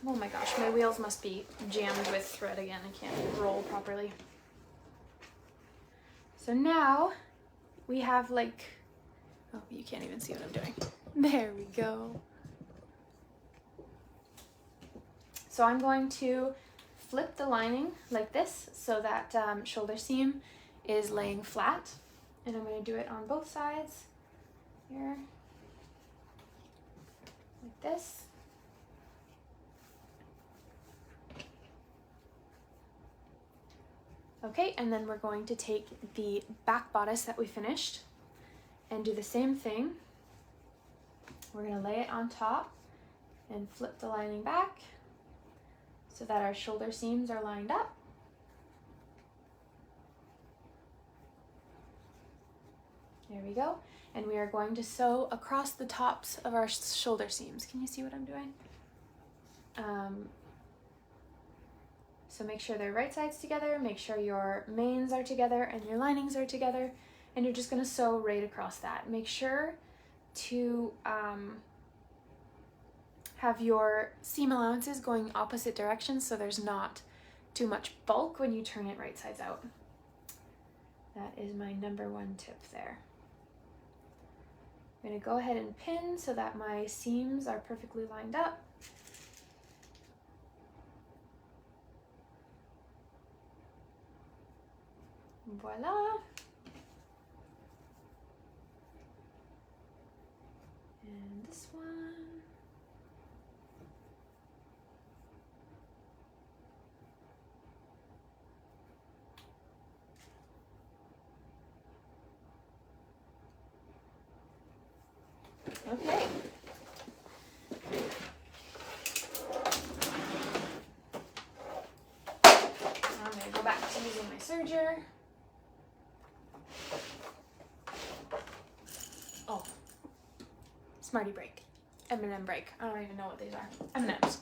Oh my gosh, my wheels must be jammed with thread again. I can't roll properly. So now we have like, oh, you can't even see what I'm doing. There we go. So I'm going to flip the lining like this so that shoulder seam is laying flat. And I'm going to do it on both sides here, like this. Okay, and then we're going to take the back bodice that we finished and do the same thing. We're going to lay it on top and flip the lining back so that our shoulder seams are lined up. There we go. And we are going to sew across the tops of our shoulder seams. Can you see what I'm doing? So make sure they're right sides together, make sure your mains are together and your linings are together, and you're just gonna sew right across that. Make sure to have your seam allowances going opposite directions so there's not too much bulk when you turn it right sides out. That is my #1 tip there. I'm gonna go ahead and pin so that my seams are perfectly lined up. Voila. And this one. Okay. I'm going to go back to using my serger. Oh, Smarty break, M&M break. I don't even know what these are. M&Ms.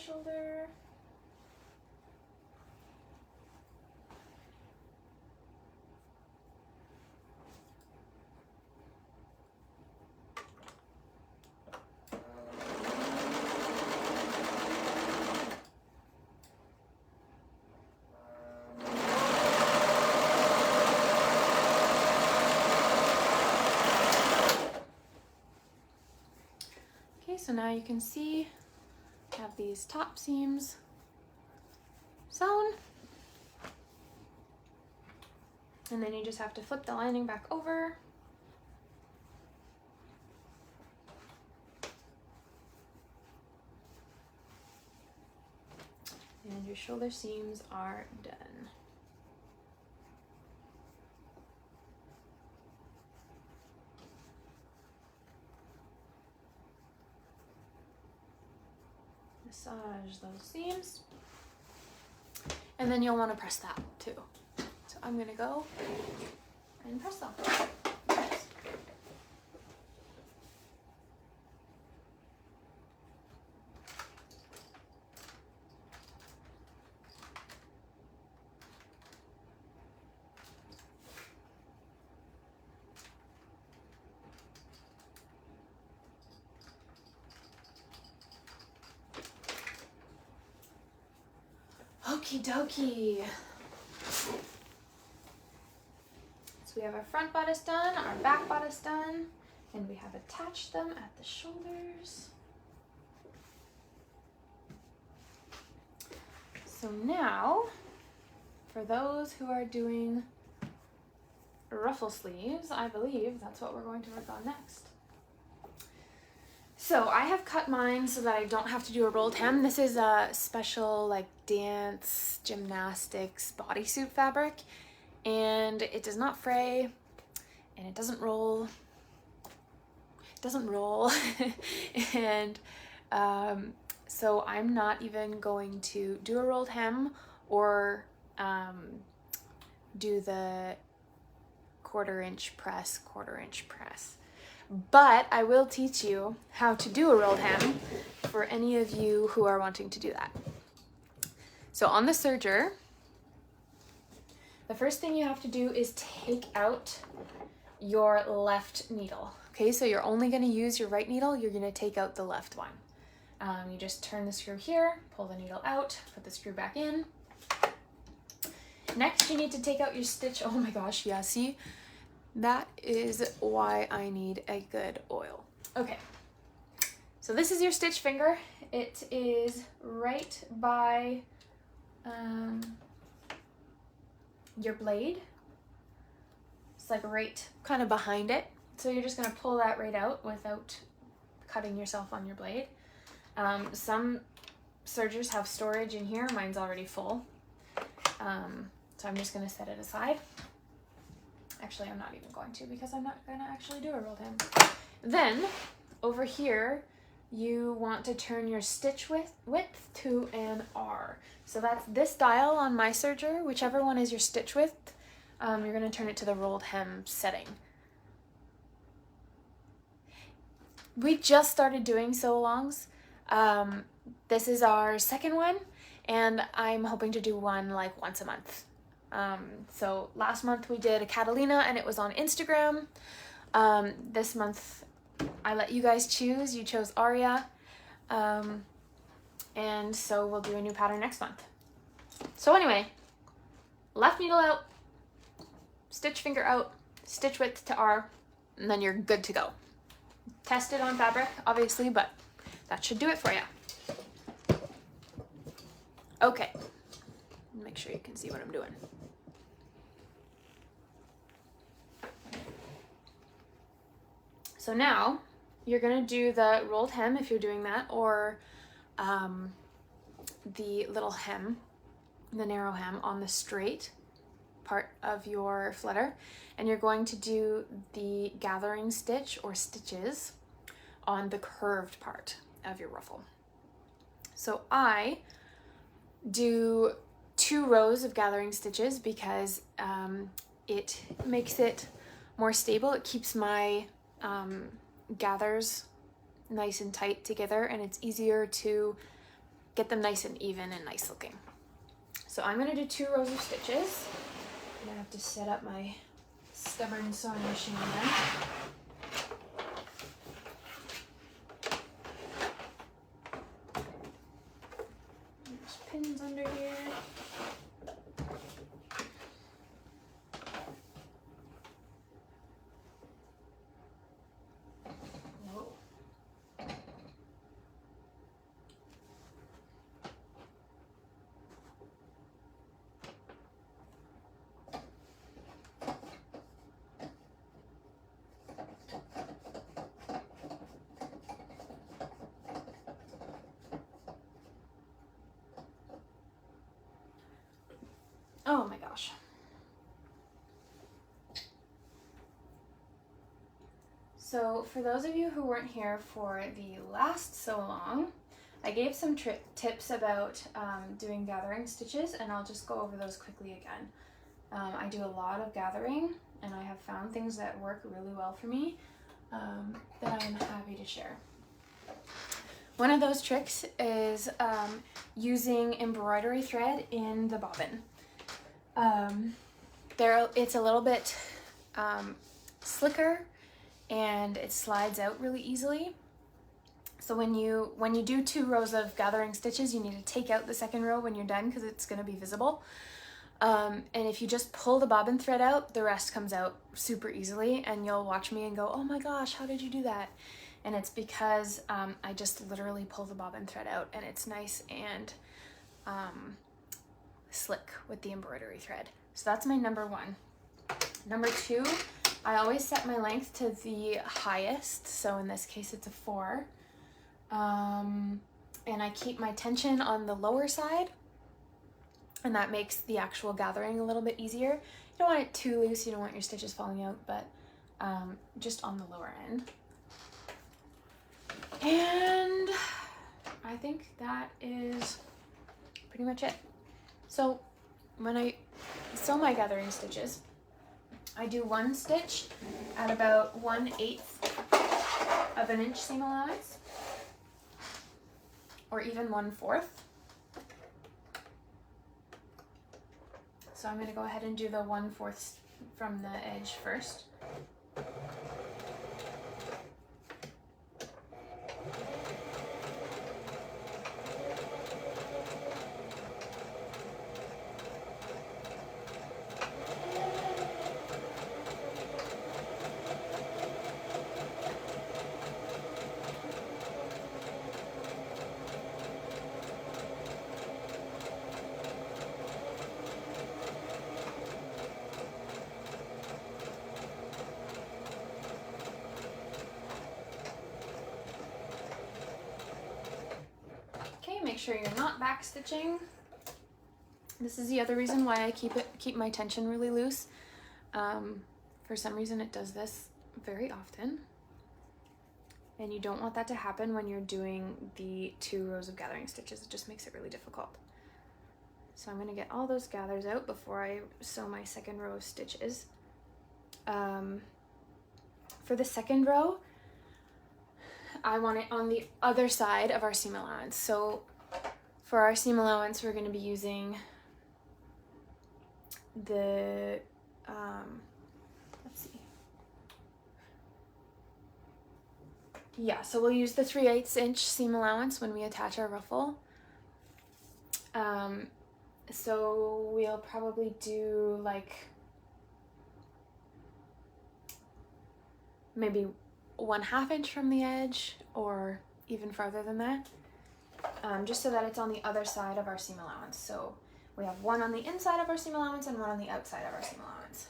Shoulder. Okay, so now you can see I have these top seams sewn, and then you just have to flip the lining back over. And your shoulder seams are done. Massage those seams, and then you'll want to press that too. So I'm gonna go and press them. Okie dokie. So we have our front bodice done, our back bodice done, and we have attached them at the shoulders. So now, for those who are doing ruffle sleeves, I believe that's what we're going to work on next. So I have cut mine so that I don't have to do a rolled hem. This is a special like dance gymnastics bodysuit fabric, and it does not fray and it doesn't roll. It doesn't roll. And so I'm not even going to do a rolled hem or do the quarter inch press. But I will teach you how to do a rolled hem for any of you who are wanting to do that. So on the serger, the first thing you have to do is take out your left needle. Okay, so you're only going to use your right needle, you're going to take out the left one. You just turn the screw here, pull the needle out, put the screw back in. Next, you need to take out your stitch. Oh my gosh, yeah, see? That is why I need a good oil. Okay, so this is your stitch finger. It is right by your blade. It's like right kind of behind it. So you're just gonna pull that right out without cutting yourself on your blade. Some sergers have storage in here. Mine's already full. So I'm just gonna set it aside. Actually, I'm not even going to because I'm not gonna actually do a rolled hem. Then over here, you want to turn your stitch width to an R. So that's this dial on my serger, whichever one is your stitch width, you're gonna turn it to the rolled hem setting. We just started doing sew alongs. This is our second one, and I'm hoping to do one like once a month. So last month we did a Catalina and it was on Instagram. This month I let you guys choose. You chose Aria. And so we'll do a new pattern next month. So anyway, left needle out, stitch finger out, stitch width to R, and then you're good to go. Test it on fabric, obviously, but that should do it for you. Okay, make sure you can see what I'm doing. So now you're gonna do the rolled hem if you're doing that, or the little hem, the narrow hem on the straight part of your flutter, and you're going to do the gathering stitch or stitches on the curved part of your ruffle. So I do 2 rows of gathering stitches because it makes it more stable. It keeps my gathers nice and tight together, and it's easier to get them nice and even and nice looking. So I'm going to do 2 rows of stitches. I'm going to have to set up my stubborn sewing machine again. There's pins under here. Oh my gosh. So for those of you who weren't here for the last sew along, I gave some tips about doing gathering stitches, and I'll just go over those quickly again. I do a lot of gathering, and I have found things that work really well for me that I'm happy to share. One of those tricks is using embroidery thread in the bobbin. It's a little bit slicker and it slides out really easily. So when you do 2 rows of gathering stitches, you need to take out the second row when you're done because it's going to be visible. And if you just pull the bobbin thread out, the rest comes out super easily, and you'll watch me and go, oh my gosh, how did you do that? And it's because I just literally pull the bobbin thread out, and it's nice and slick with the embroidery thread. So that's my number 1. Number 2, I always set my length to the highest. So in this case, it's a 4. and I keep my tension on the lower side, and that makes the actual gathering a little bit easier. You don't want it too loose, you don't want your stitches falling out, but just on the lower end. And I think that is pretty much it. So when I sew my gathering stitches, I do one stitch at about 1/8 of an inch seam allowance, or even 1/4. So I'm going to go ahead and do the 1/4 from the edge first. Make sure you're not back stitching. This is the other reason why I keep my tension really loose. For some reason it does this very often, and you don't want that to happen when you're doing the 2 rows of gathering stitches. It just makes it really difficult. So I'm going to get all those gathers out before I sew my second row of stitches. For the second row, I want it on the other side of our seam allowance. So for our seam allowance, we're going to be using the, let's see. Yeah, so we'll use the 3/8 inch seam allowance when we attach our ruffle. So we'll probably do like maybe 1/2 inch from the edge, or even farther than that. Just so that it's on the other side of our seam allowance. So we have one on the inside of our seam allowance and one on the outside of our seam allowance.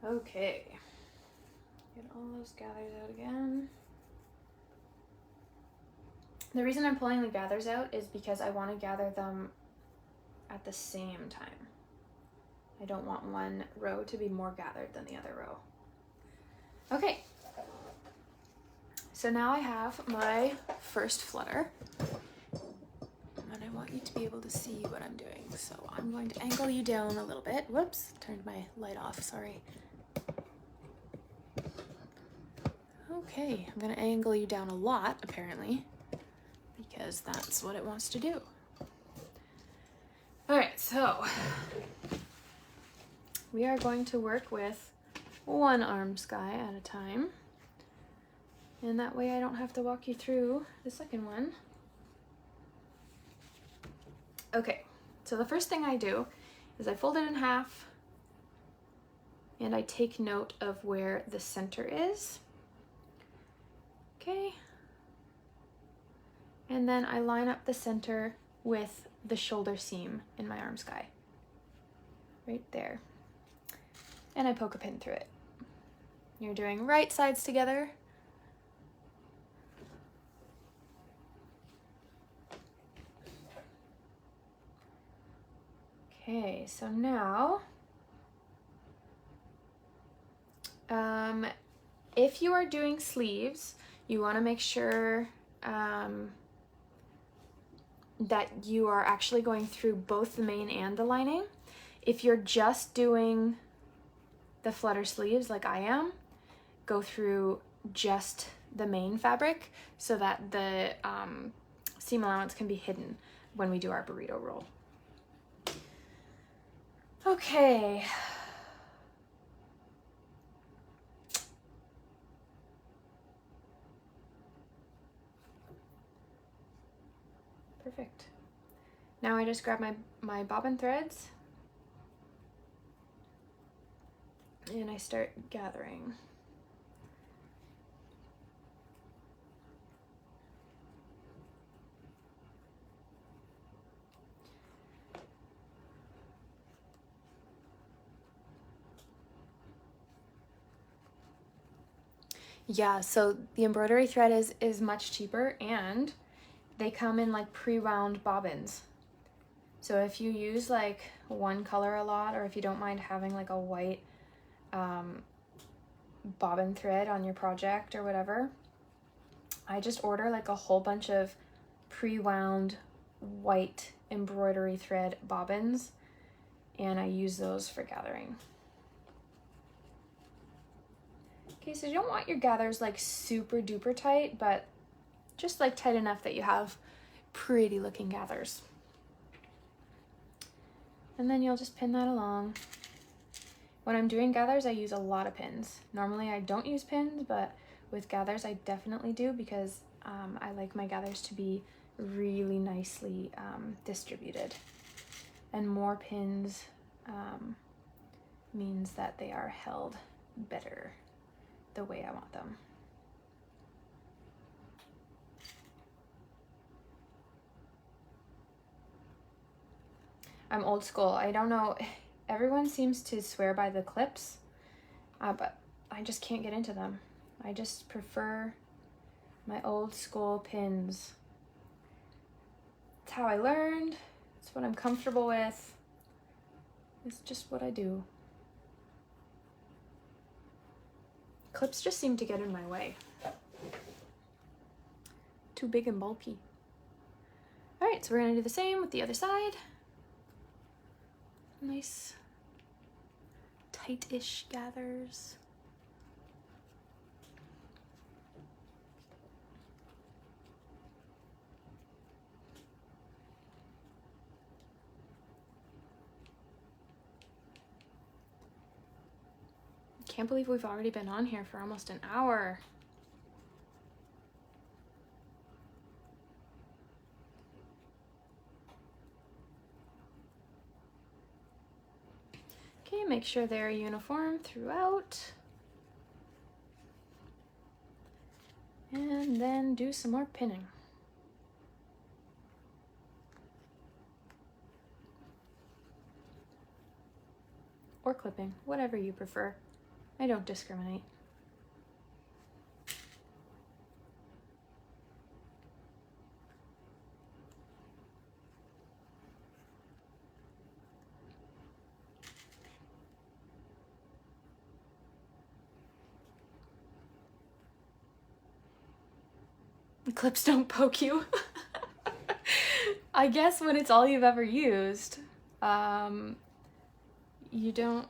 Okay, get all those gathers out again. The reason I'm pulling the gathers out is because I want to gather them at the same time. I don't want one row to be more gathered than the other row. Okay, so now I have my first flutter, and I want you to be able to see what I'm doing. So I'm going to angle you down a little bit. Whoops, turned my light off, sorry. Okay, I'm going to angle you down a lot, apparently, because that's what it wants to do. All right, so we are going to work with one arm sky at a time, and that way I don't have to walk you through the second one. Okay, so the first thing I do is I fold it in half, and I take note of where the center is. Okay, and then I line up the center with the shoulder seam in my arm sky, right there, and I poke a pin through it. You're doing right sides together. Okay, so now, if you are doing sleeves, you want to make sure that you are actually going through both the main and the lining. If you're just doing the flutter sleeves like I am, go through just the main fabric so that the seam allowance can be hidden when we do our burrito roll. Okay. Perfect. Now I just grab my bobbin threads and I start gathering. Yeah, so the embroidery thread is much cheaper, and they come in like pre-wound bobbins. So if you use like one color a lot, or if you don't mind having like a white bobbin thread on your project or whatever, I just order like a whole bunch of pre-wound white embroidery thread bobbins, and I use those for gathering. Okay, so you don't want your gathers like super duper tight, but just like tight enough that you have pretty looking gathers. And then you'll just pin that along. When I'm doing gathers, I use a lot of pins. Normally I don't use pins, but with gathers I definitely do, because I like my gathers to be really nicely distributed. And more pins means that they are held better the way I want them. I'm old school. I don't know, everyone seems to swear by the clips, but I just can't get into them. I just prefer my old school pins. It's how I learned. It's what I'm comfortable with. It's just what I do. Clips just seem to get in my way. Too big and bulky. All right, so we're gonna do the same with the other side. Nice tight-ish gathers. Can't believe we've already been on here for almost an hour. Okay, make sure they're uniform throughout. And then do some more pinning. Or clipping, whatever you prefer. I don't discriminate. The clips don't poke you. I guess when it's all you've ever used, you don't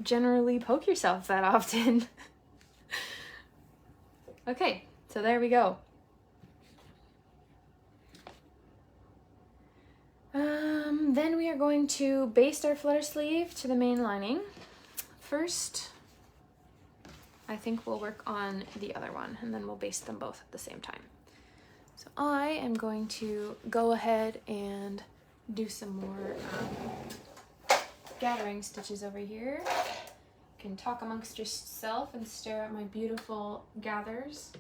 generally poke yourself that often. Okay, so there we go. Then we are going to baste our flutter sleeve to the main lining. First, I think we'll work on the other one, and then we'll baste them both at the same time. So I am going to go ahead and do some more gathering stitches over here. You can talk amongst yourself and stare at my beautiful gathers.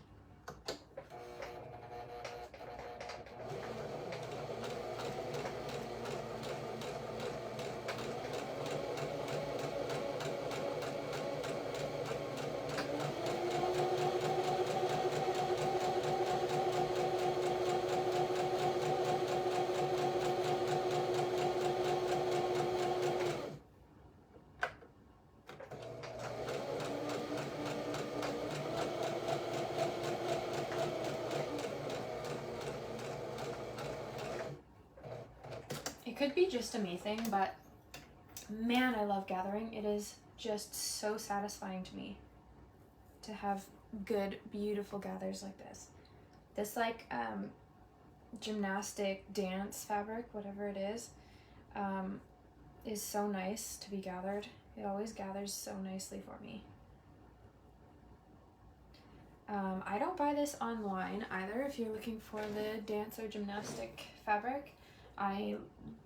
Could be just a me thing, but man, I love gathering. It is just so satisfying to me to have good, beautiful gathers like this. This like gymnastic dance fabric, whatever it is, is so nice to be gathered. It always gathers so nicely for me. I don't buy this online either if you're looking for the dance or gymnastic fabric. I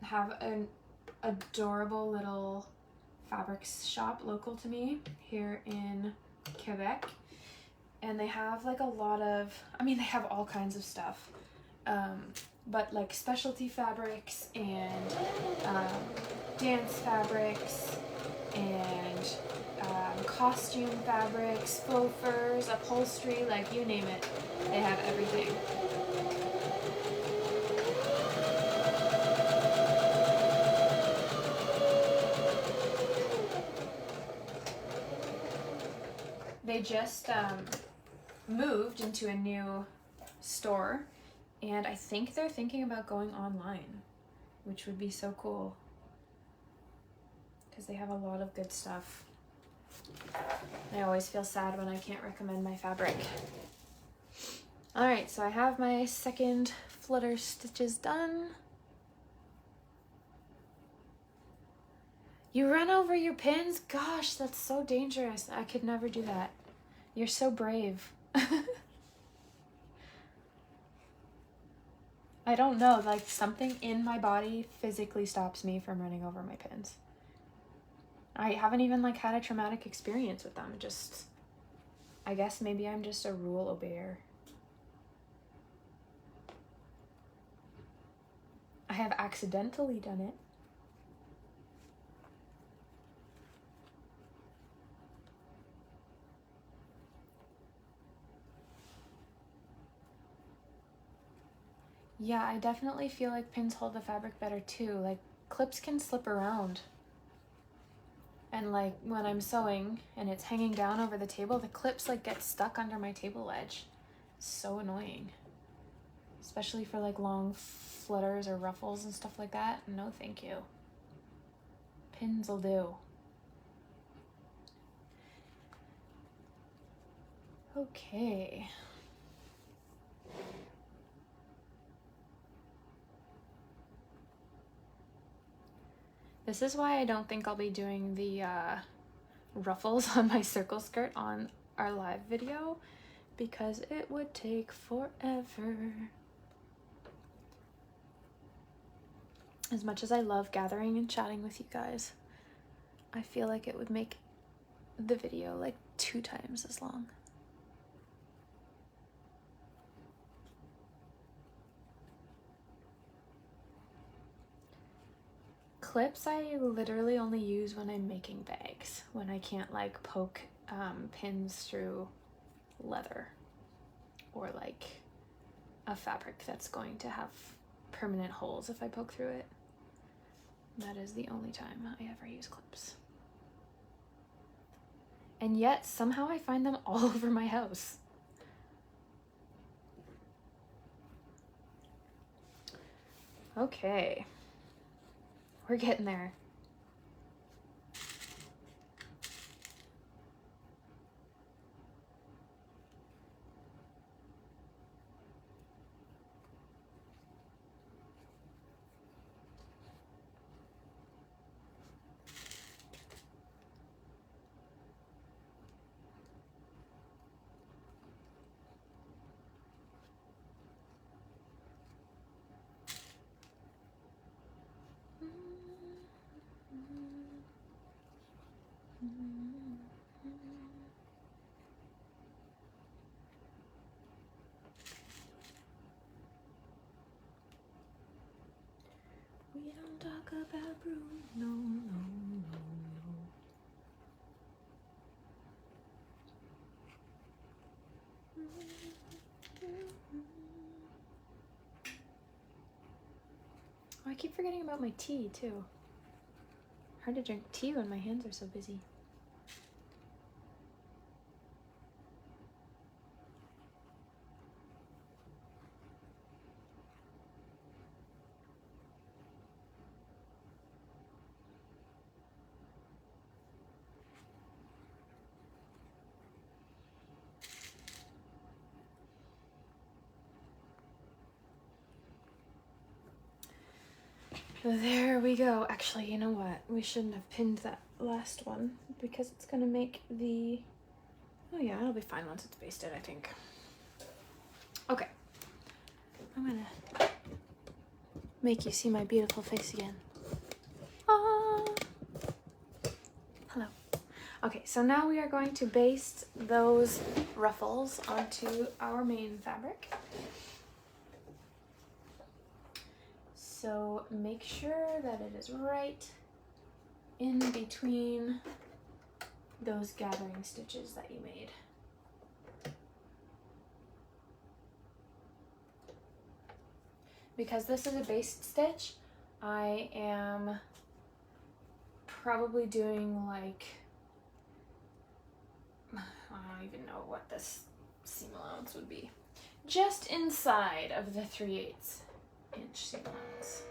have an adorable little fabrics shop local to me here in Quebec, and they have like a lot of, I mean, they have all kinds of stuff, but like specialty fabrics and dance fabrics and costume fabrics, faux furs, upholstery, like you name it, they have everything. They just moved into a new store, and I think they're thinking about going online, which would be so cool because they have a lot of good stuff. I always feel sad when I can't recommend my fabric. All right, so I have my second flutter stitches done. You run over your pins? Gosh, that's so dangerous. I could never do that. You're so brave. I don't know, like something in my body physically stops me from running over my pins. I haven't even like had a traumatic experience with them. Just, I guess maybe I'm just a rule obeyer. I have accidentally done it. Yeah, I definitely feel like pins hold the fabric better too. Like clips can slip around. And like when I'm sewing and it's hanging down over the table, the clips like get stuck under my table edge. So annoying. Especially for like long flutters or ruffles and stuff like that. No, thank you. Pins will do. Okay. This is why I don't think I'll be doing the ruffles on my circle skirt on our live video, because it would take forever. As much as I love gathering and chatting with you guys, I feel like it would make the video like 2 times as long. Clips I literally only use when I'm making bags, when I can't like poke pins through leather or like a fabric that's going to have permanent holes if I poke through it. That is the only time I ever use clips. And yet somehow I find them all over my house. Okay. We're getting there. We don't talk about Bruno, no, no, no. Oh, I keep forgetting about my tea too. Hard to drink tea when my hands are so busy. There we go. Actually, you know what? We shouldn't have pinned that last one because it's gonna make the, oh yeah, it'll be fine once it's basted, I think. Okay. I'm gonna make you see my beautiful face again. Ah. Hello. Okay, so now we are going to baste those ruffles onto our main fabric. So make sure that it is right in between those gathering stitches that you made. Because this is a based stitch, I am probably doing like, I don't even know what this seam allowance would be. Just inside of the 3/8 inch seam allowance.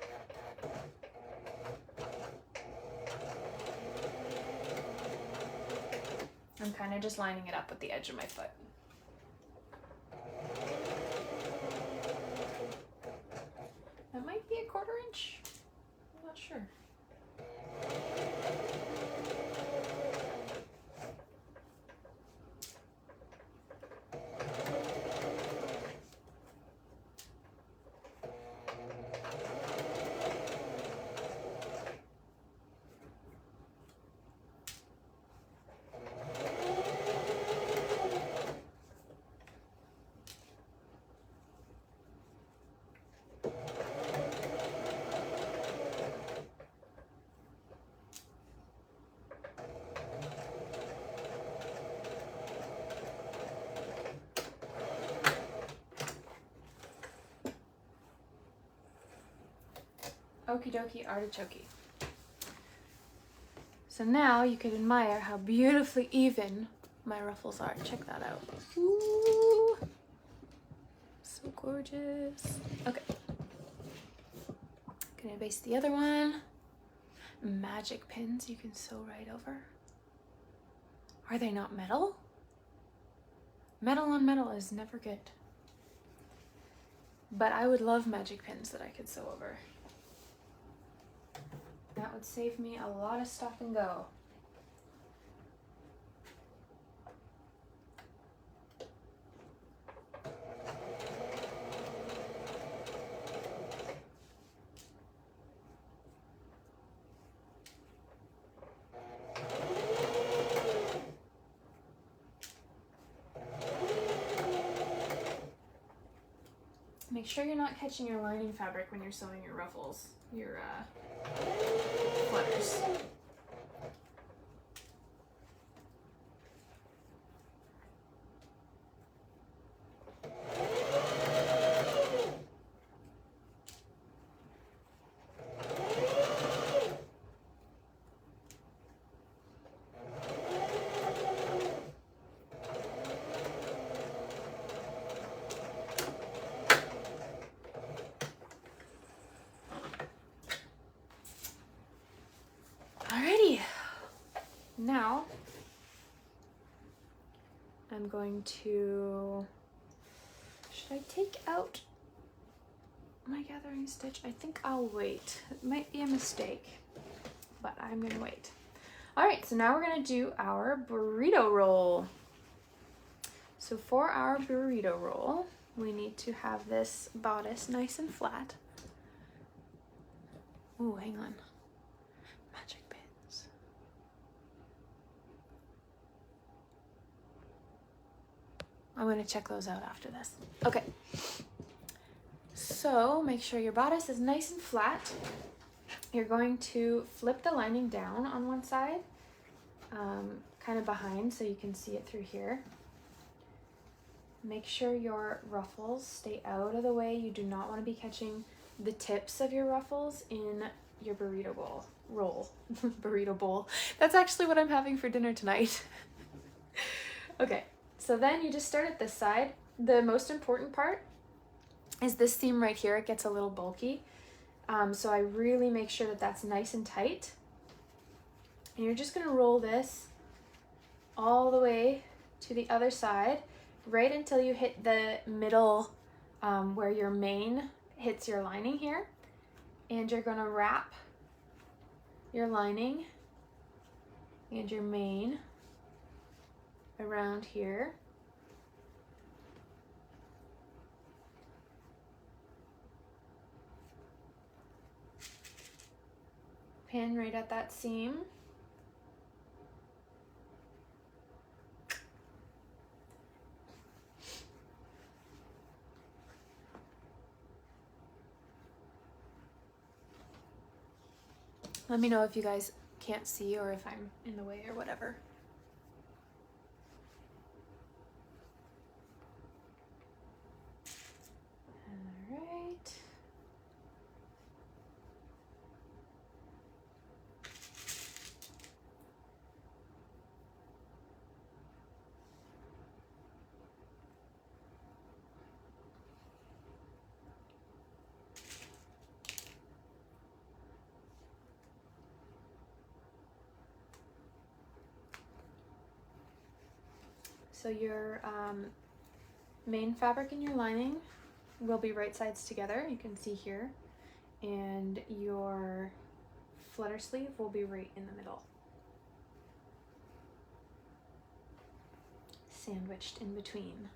I'm kind of just lining it up with the edge of my foot. That might be a 1/4 inch. I'm not sure. Okie dokie artichoke. So now you can admire how beautifully even my ruffles are. Check that out. Ooh, so gorgeous. Okay. Gonna baste the other one. Magic pins you can sew right over. Are they not metal? Metal on metal is never good. But I would love magic pins that I could sew over. That would save me a lot of stop and go. Make sure you're not catching your lining fabric when you're sewing your ruffles, your flutters. Alrighty, now I'm going to, should I take out my gathering stitch? I think I'll wait. It might be a mistake, but I'm gonna wait. All right, so now we're gonna do our burrito roll. So for our burrito roll, we need to have this bodice nice and flat. Ooh, hang on. Magic pins. I'm gonna check those out after this. Okay. So make sure your bodice is nice and flat. You're going to flip the lining down on one side, kind of behind so you can see it through here. Make sure your ruffles stay out of the way. You do not want to be catching the tips of your ruffles in your burrito bowl. Burrito bowl. That's actually what I'm having for dinner tonight. Okay, so then you just start at this side. The most important part is this seam right here. It gets a little bulky. So I really make sure that that's nice and tight. And you're just gonna roll this all the way to the other side, right until you hit the middle where your main hits your lining here. And you're gonna wrap your lining and your mane around here. Pin right at that seam. Let me know if you guys can't see or if I'm in the way or whatever. All right. So your main fabric and your lining will be right sides together, you can see here, and your flutter sleeve will be right in the middle, sandwiched in between.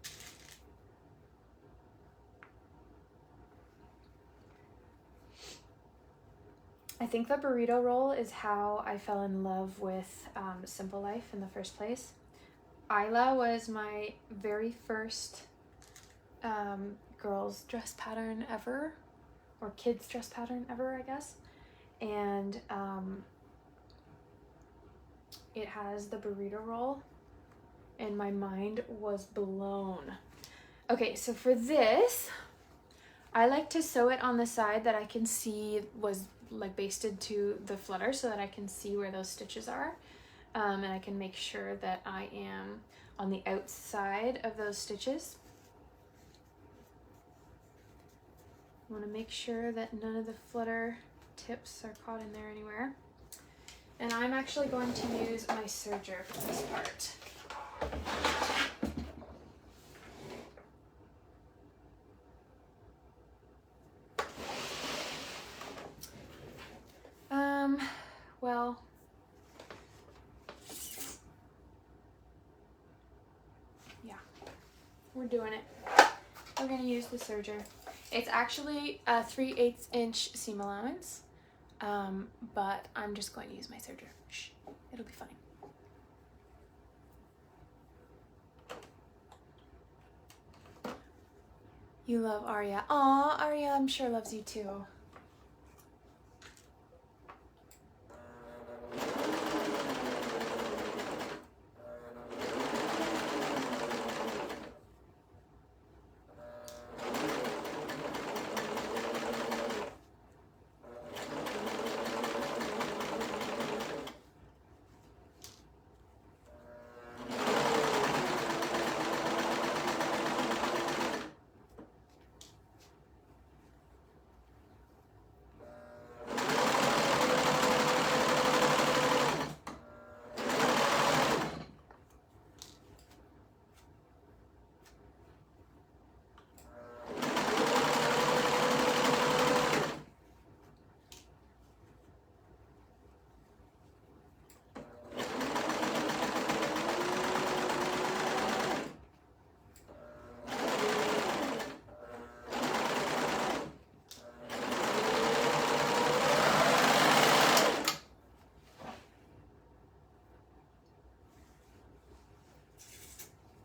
I think the burrito roll is how I fell in love with Simple Life in the first place. Isla was my very first girls dress pattern ever, or kids dress pattern ever, I guess. And it has the burrito roll and my mind was blown. Okay, so for this, I like to sew it on the side that I can see was like basted to the flutter so that I can see where those stitches are. And I can make sure that I am on the outside of those stitches. I want to make sure that none of the flutter tips are caught in there anywhere. And I'm actually going to use my serger for this part. Well, yeah, we're doing it. We're gonna use the serger. It's actually a 3/8 inch seam allowance, but I'm just going to use my serger. Shh, it'll be fine. You love Aria. Aw, Aria, I'm sure loves you too.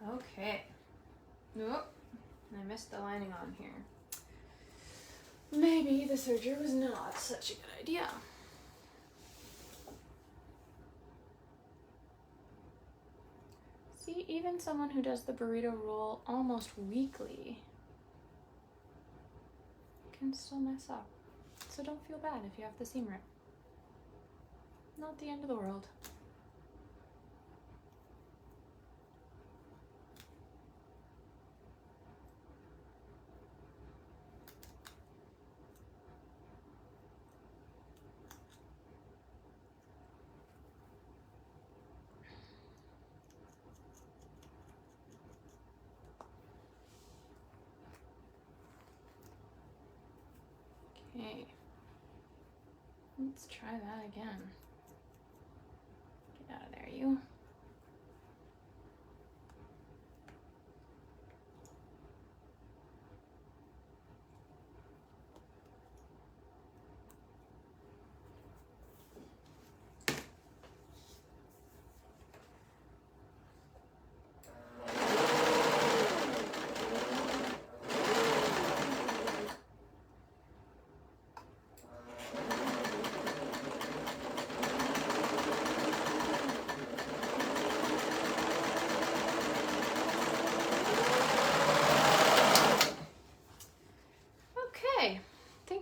Okay. Nope. I missed the lining on here. Maybe the serger was not such a good idea. See, even someone who does the burrito roll almost weekly can still mess up. So don't feel bad if you have the seam rip. Not the end of the world. Okay. Let's try that again. Get out of there, you.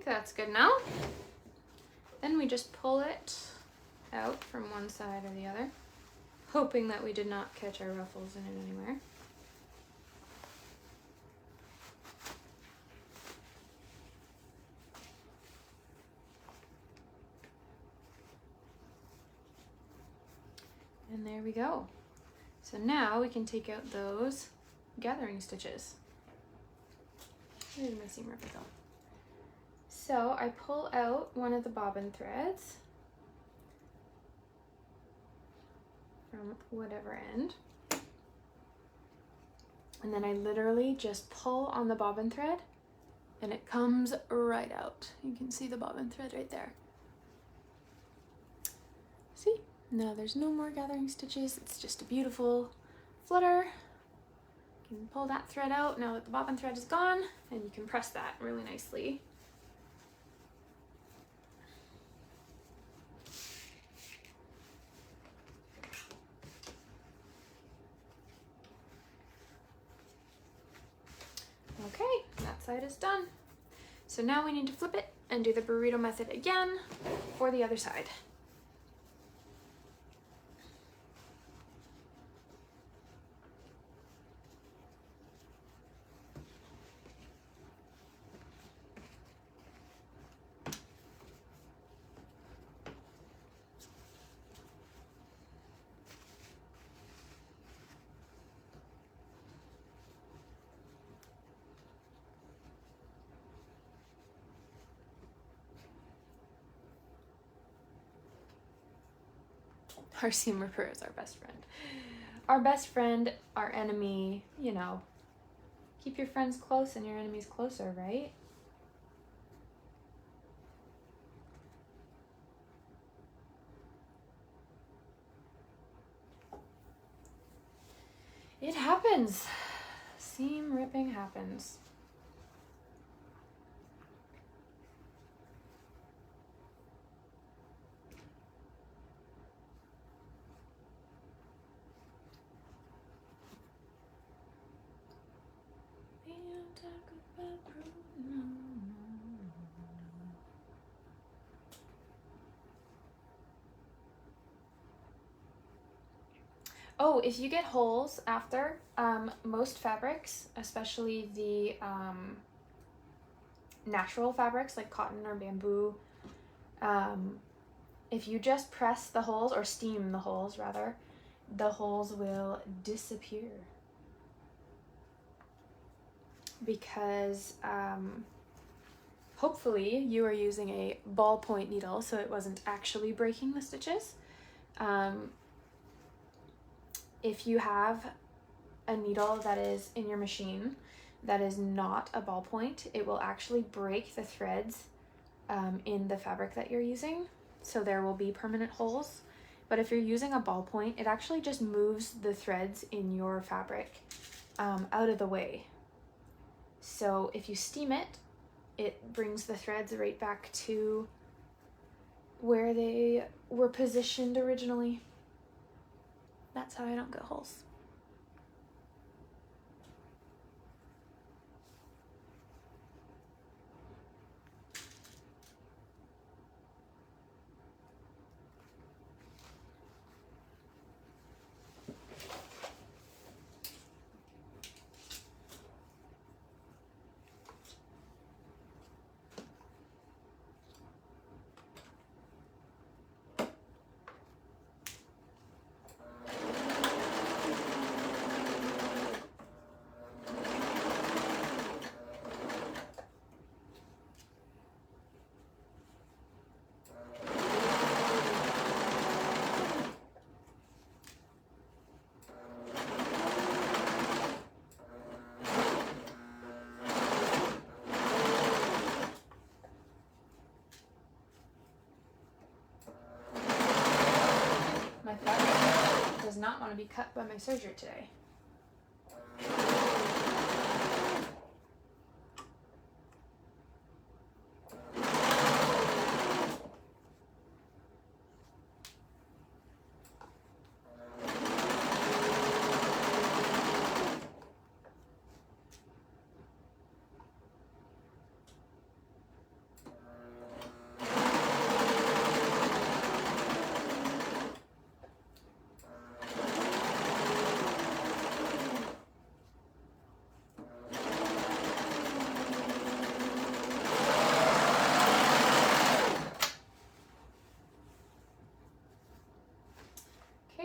That's good now. Then we just pull it out from one side or the other, hoping that we did not catch our ruffles in it anywhere. And there we go. So now we can take out those gathering stitches. Where's my seam ripper go? So I pull out one of the bobbin threads from whatever end, and then I literally just pull on the bobbin thread and it comes right out. You can see the bobbin thread right there. See? Now there's no more gathering stitches. It's just a beautiful flutter. You can pull that thread out now that the bobbin thread is gone, and you can press that really nicely. Okay, that side is done. So now we need to flip it and do the burrito method again for the other side. Our seam ripper is our best friend. Our best friend, our enemy, you know. Keep your friends close and your enemies closer, right? It happens. Seam ripping happens. Oh, if you get holes after, most fabrics, especially the natural fabrics like cotton or bamboo, if you just press the holes, or steam the holes rather, the holes will disappear. Because hopefully you are using a ballpoint needle, so it wasn't actually breaking the stitches. If you have a needle that is in your machine that is not a ballpoint, it will actually break the threads in the fabric that you're using, so there will be permanent holes. But if you're using a ballpoint, it actually just moves the threads in your fabric out of the way. So if you steam it, it brings the threads right back to where they were positioned originally. That's how I don't get holes. does not want to be cut by my serger today.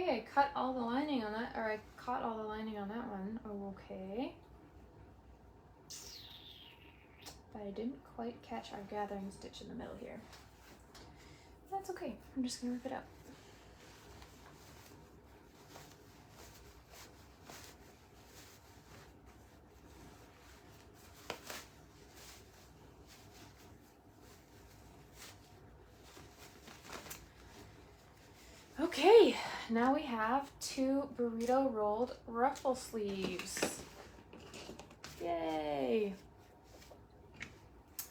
I cut all the lining on that, or I caught all the lining on that one. Oh, okay. But I didn't quite catch our gathering stitch in the middle here. That's okay. I'm just gonna rip it out. Okay, now we have 2 burrito rolled ruffle sleeves. Yay!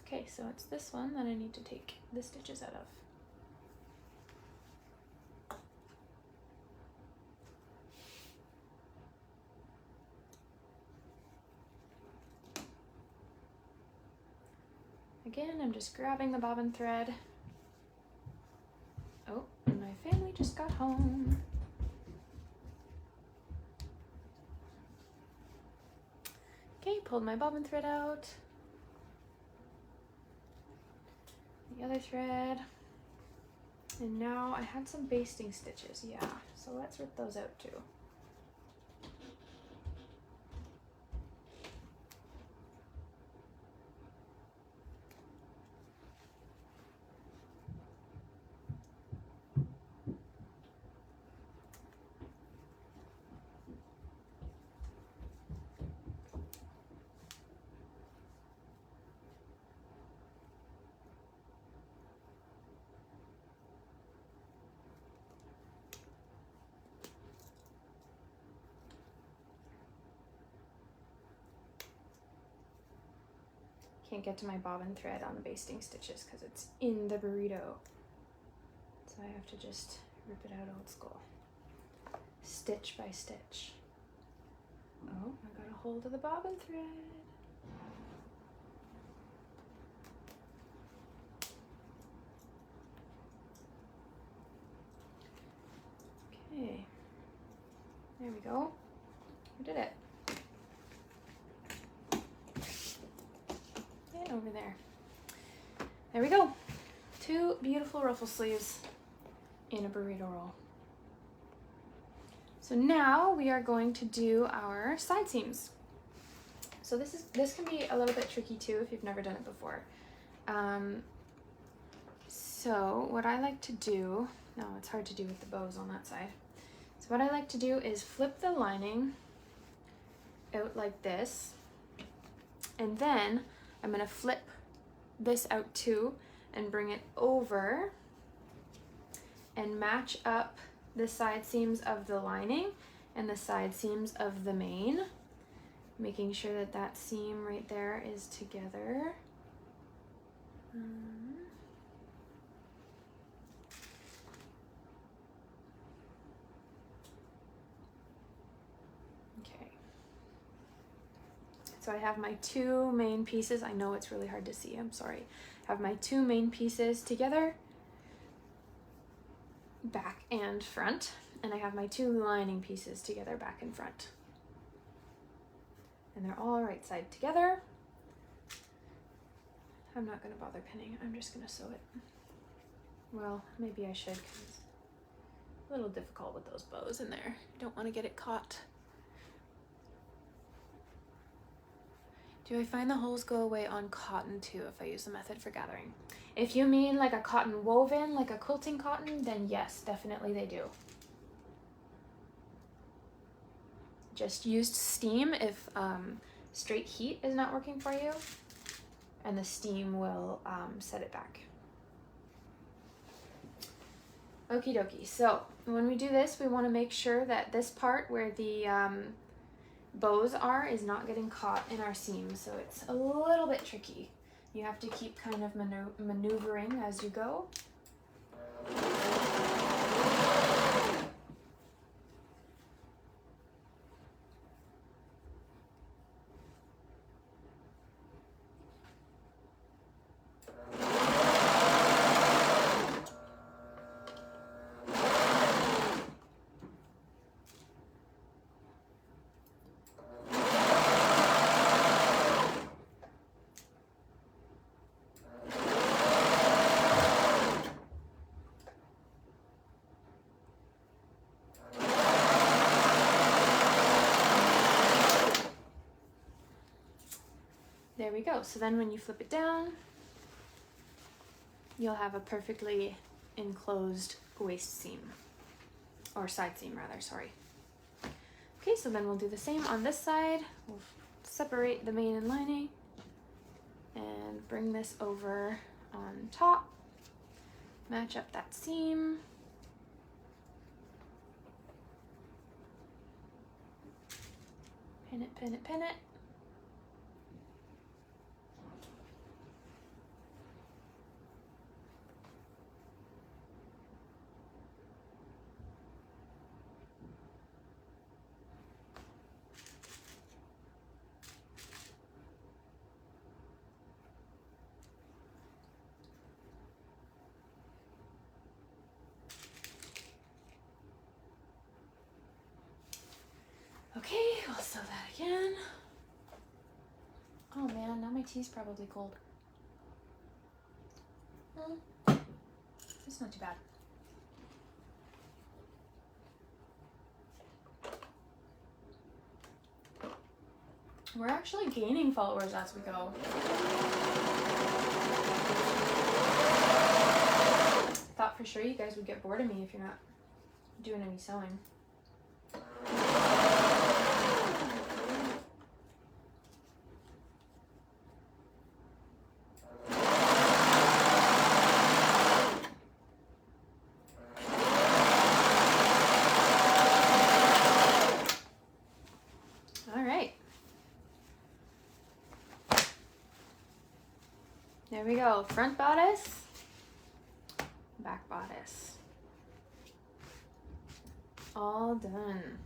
Okay, so it's this one that I need to take the stitches out of. Again, I'm just grabbing the bobbin thread. Oh, and my family just got home. Okay, pulled my bobbin thread out. The other thread. And now I had some basting stitches, yeah. So let's rip those out too. Can't get to my bobbin thread on the basting stitches because it's in the burrito. So I have to just rip it out old school. Stitch by stitch. Oh, I got a hold of the bobbin thread. Okay. There we go. We did it. Over there. There we go. 2 beautiful ruffle sleeves in a burrito roll. So now we are going to do our side seams. So this can be a little bit tricky too if you've never done it before. So what I like to do, no, it's hard to do with the bows on that side. So what I like to do is flip the lining out like this, and then I'm gonna flip this out too and bring it over and match up the side seams of the lining and the side seams of the main, making sure that that seam right there is together. So I have my 2 main pieces. I know it's really hard to see, I'm sorry. I have my 2 main pieces together, back and front, and I have my 2 lining pieces together, back and front. And they're all right side together. I'm not gonna bother pinning, I'm just gonna sew it. Well, maybe I should, because it's a little difficult with those bows in there. Don't wanna get it caught. Do I find the holes go away on cotton too if I use the method for gathering? If you mean like a cotton woven, like a quilting cotton, then yes, definitely they do. Just use steam if straight heat is not working for you, and the steam will set it back. Okie dokie. So when we do this, we want to make sure that this part where the bows are is not getting caught in our seam. So it's a little bit tricky. You have to keep kind of maneuvering as you go. There we go. So then when you flip it down, you'll have a perfectly enclosed waist seam, or side seam rather, sorry. Okay, so then we'll do the same on this side. We'll separate the main and lining and bring this over on top, match up that seam. Pin it, pin it, pin it. Okay, I'll sew that again. Oh man, now my tea's probably cold. It's not too bad. We're actually gaining followers as we go. Thought for sure you guys would get bored of me if you're not doing any sewing. There we go, front bodice, back bodice. All done.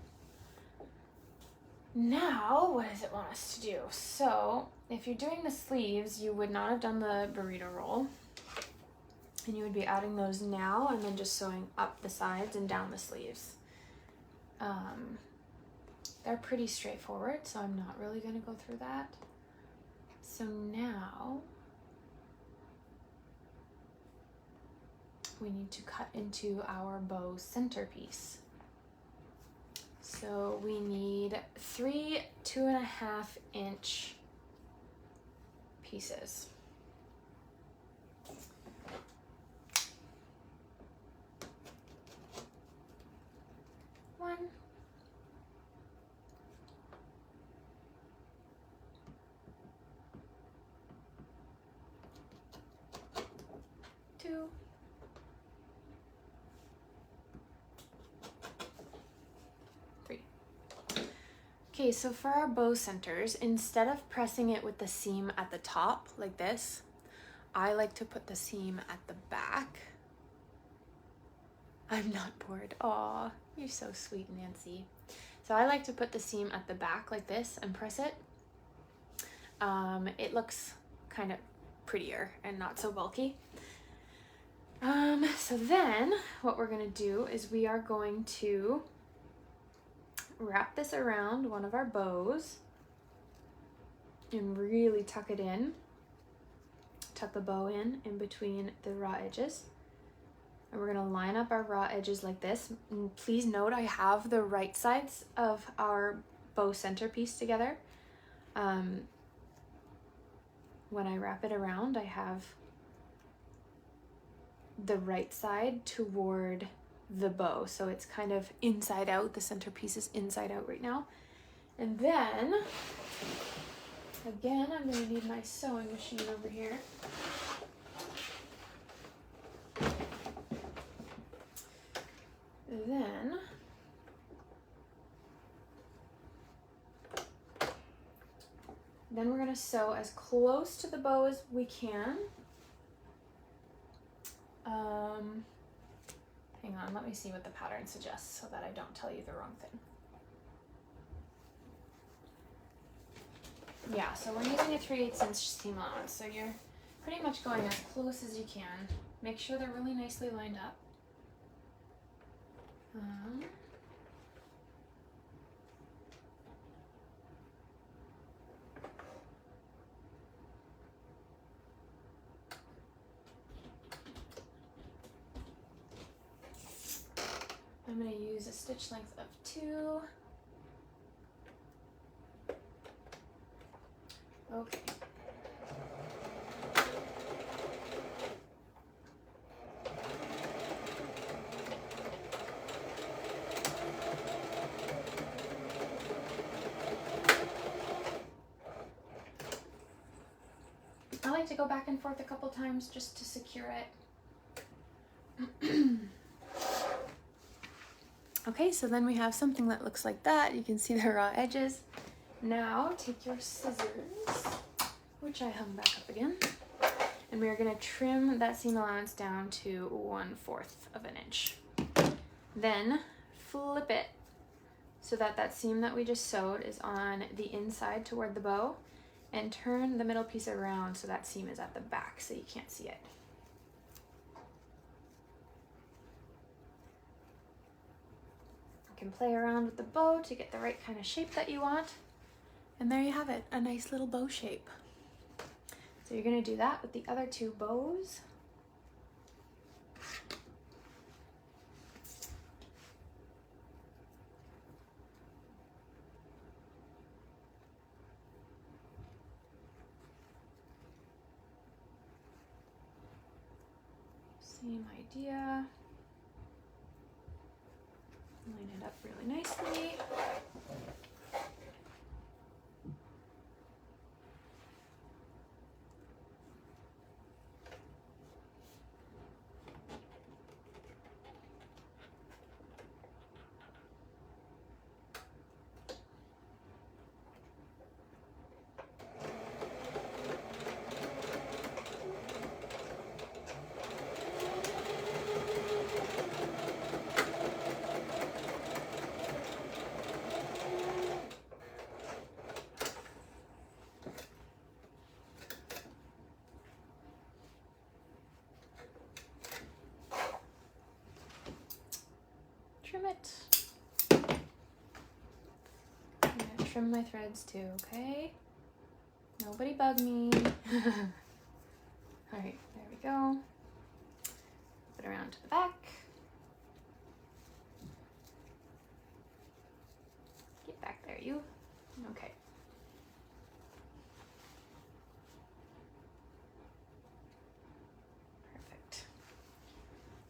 Now, what does it want us to do? So, if you're doing the sleeves, you would not have done the burrito roll. And you would be adding those now and then just sewing up the sides and down the sleeves. They're pretty straightforward, so I'm not really going to go through that. So now, we need to cut into our bow centerpiece. So we need 3 2.5 inch pieces. One, two, three. Okay, so for our bow centers, instead of pressing it with the seam at the top like this, I like to put the seam at the back. I'm not bored. Aw, you're so sweet, Nancy. So I like to put the seam at the back like this and press it. It looks kind of prettier and not so bulky. So then what we're gonna do is we are going to wrap this around one of our bows and really tuck it in. Tuck the bow in between the raw edges. And we're gonna line up our raw edges like this. And please note I have the right sides of our bow centerpiece together. When I wrap it around, I have the right side toward the bow. So it's kind of inside out. The centerpiece is inside out right now. And then, again, I'm gonna need my sewing machine over here. Then we're going to sew as close to the bow as we can. Hang on, let me see what the pattern suggests so that I don't tell you the wrong thing. Yeah, so we're using a 3/8 inch seam allowance, so you're pretty much going as close as you can. Make sure they're really nicely lined up. I'm going to use a stitch length of 2. Okay. I like to go back and forth a couple times just to secure it. Okay, so then we have something that looks like that. You can see the raw edges. Now take your scissors, which I hung back up again, and we're going to trim that seam allowance down to 1/4 of an inch. Then flip it so that that seam that we just sewed is on the inside toward the bow, and turn the middle piece around so that seam is at the back so you can't see it. You can play around with the bow to get the right kind of shape that you want. And there you have it, a nice little bow shape. So you're going to do that with the other 2 bows. Same idea. Line it up really nicely. Trim it. I'm gonna trim my threads too, okay? Nobody bug me. All right, there we go. Put it around to the back. Get back there, you. Okay. Perfect.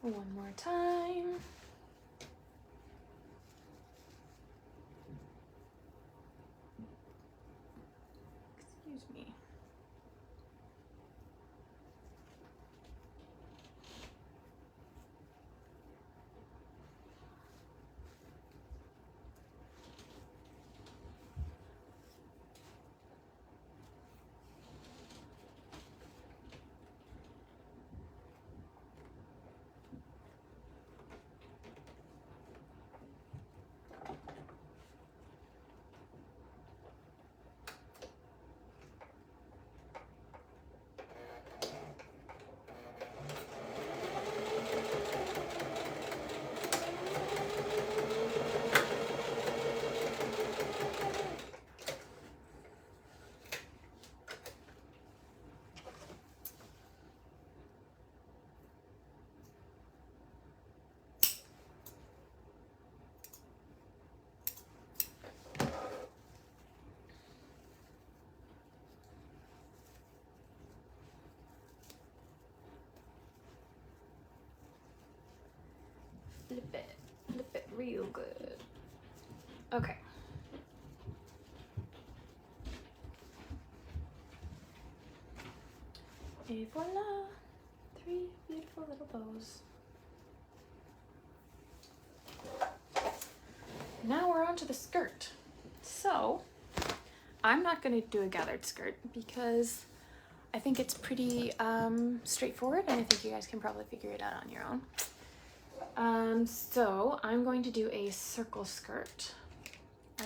One more time. Excuse me. Flip it real good. Okay. Et voila, 3 beautiful little bows. to the skirt. So I'm not going to do a gathered skirt because I think it's pretty straightforward, and I think you guys can probably figure it out on your own. So I'm going to do a circle skirt.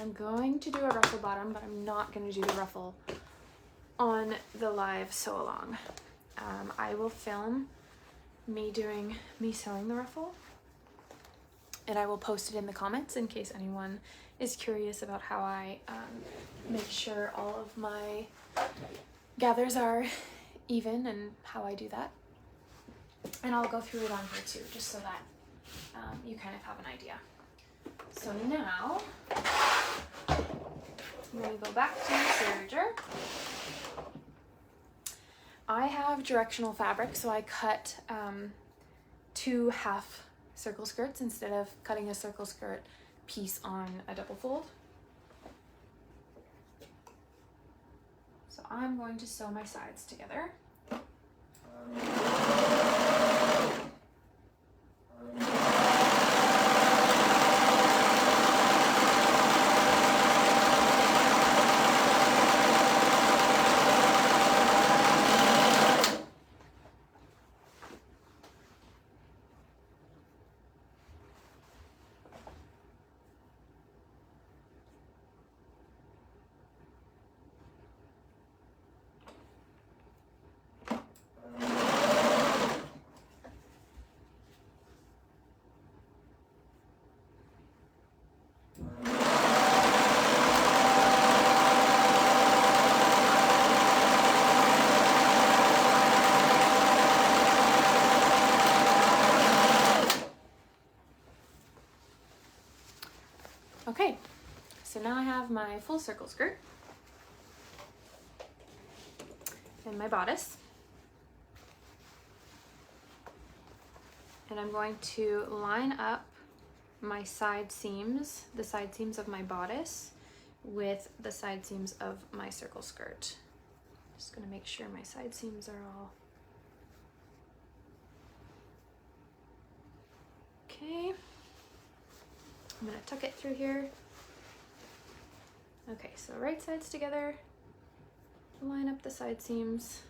I'm going to do a ruffle bottom, but I'm not going to do the ruffle on the live sew along. I will film me sewing the ruffle, and I will post it in the comments in case anyone is curious about how I make sure all of my gathers are even and how I do that. And I'll go through it on here too, just so that you kind of have an idea. So now I'm going to go back to the serger. I have directional fabric, so I cut 2 half circle skirts instead of cutting a circle skirt piece on a double fold. So I'm going to sew my sides together. Okay, so now I have my full circle skirt and my bodice, and I'm going to line up my side seams, the side seams of my bodice, with the side seams of my circle skirt. Just going to make sure my side seams are all okay. I'm going to tuck it through here. Okay, so right sides together, line up the side seams,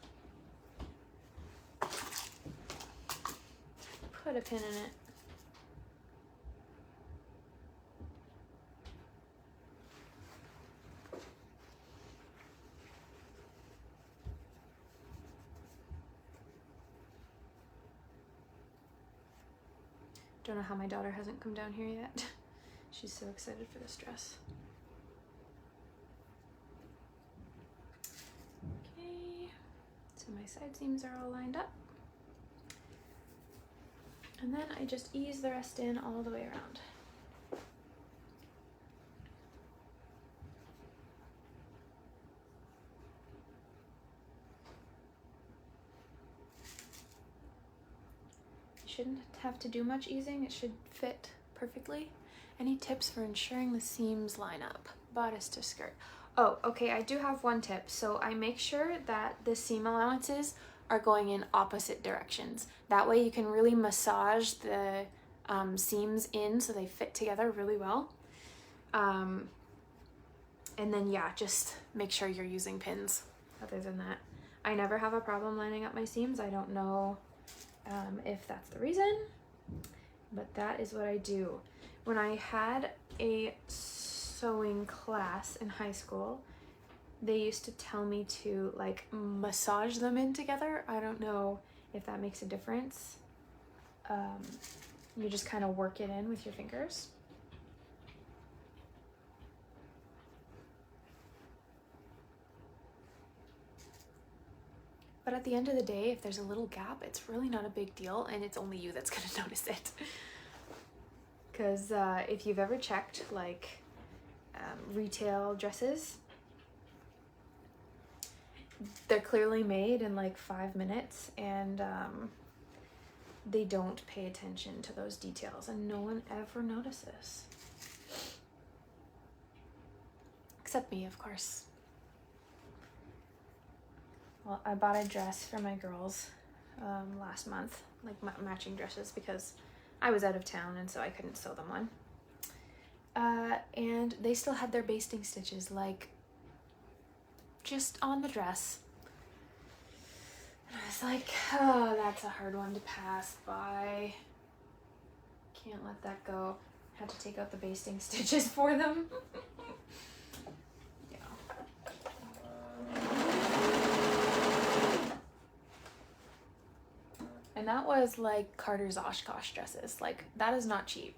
put a pin in it. Don't know how my daughter hasn't come down here yet. She's so excited for this dress. Okay, so my side seams are all lined up. And then I just ease the rest in all the way around. You shouldn't have to do much easing, it should fit perfectly. Any tips for ensuring the seams line up? Bodice to skirt. Oh, okay, I do have one tip. So I make sure that the seam allowances are going in opposite directions. That way you can really massage the seams in so they fit together really well. And then yeah, just make sure you're using pins. Other than that, I never have a problem lining up my seams. I don't know if that's the reason, but that is what I do. When I had a sewing class in high school, they used to tell me to like massage them in together. I don't know if that makes a difference. You just kind of work it in with your fingers. But at the end of the day, if there's a little gap, it's really not a big deal, and it's only you that's gonna notice it. Because if you've ever checked like retail dresses, they're clearly made in like 5 minutes, and they don't pay attention to those details, and no one ever notices. Except me, of course. Well, I bought a dress for my girls last month, like matching dresses, because I was out of town and so I couldn't sew them one. and they still had their basting stitches, like, just on the dress. And I was like, oh, that's a hard one to pass by. Can't let that go. Had to take out the basting stitches for them. Yeah. And that was like Carter's Oshkosh dresses. Like, that is not cheap.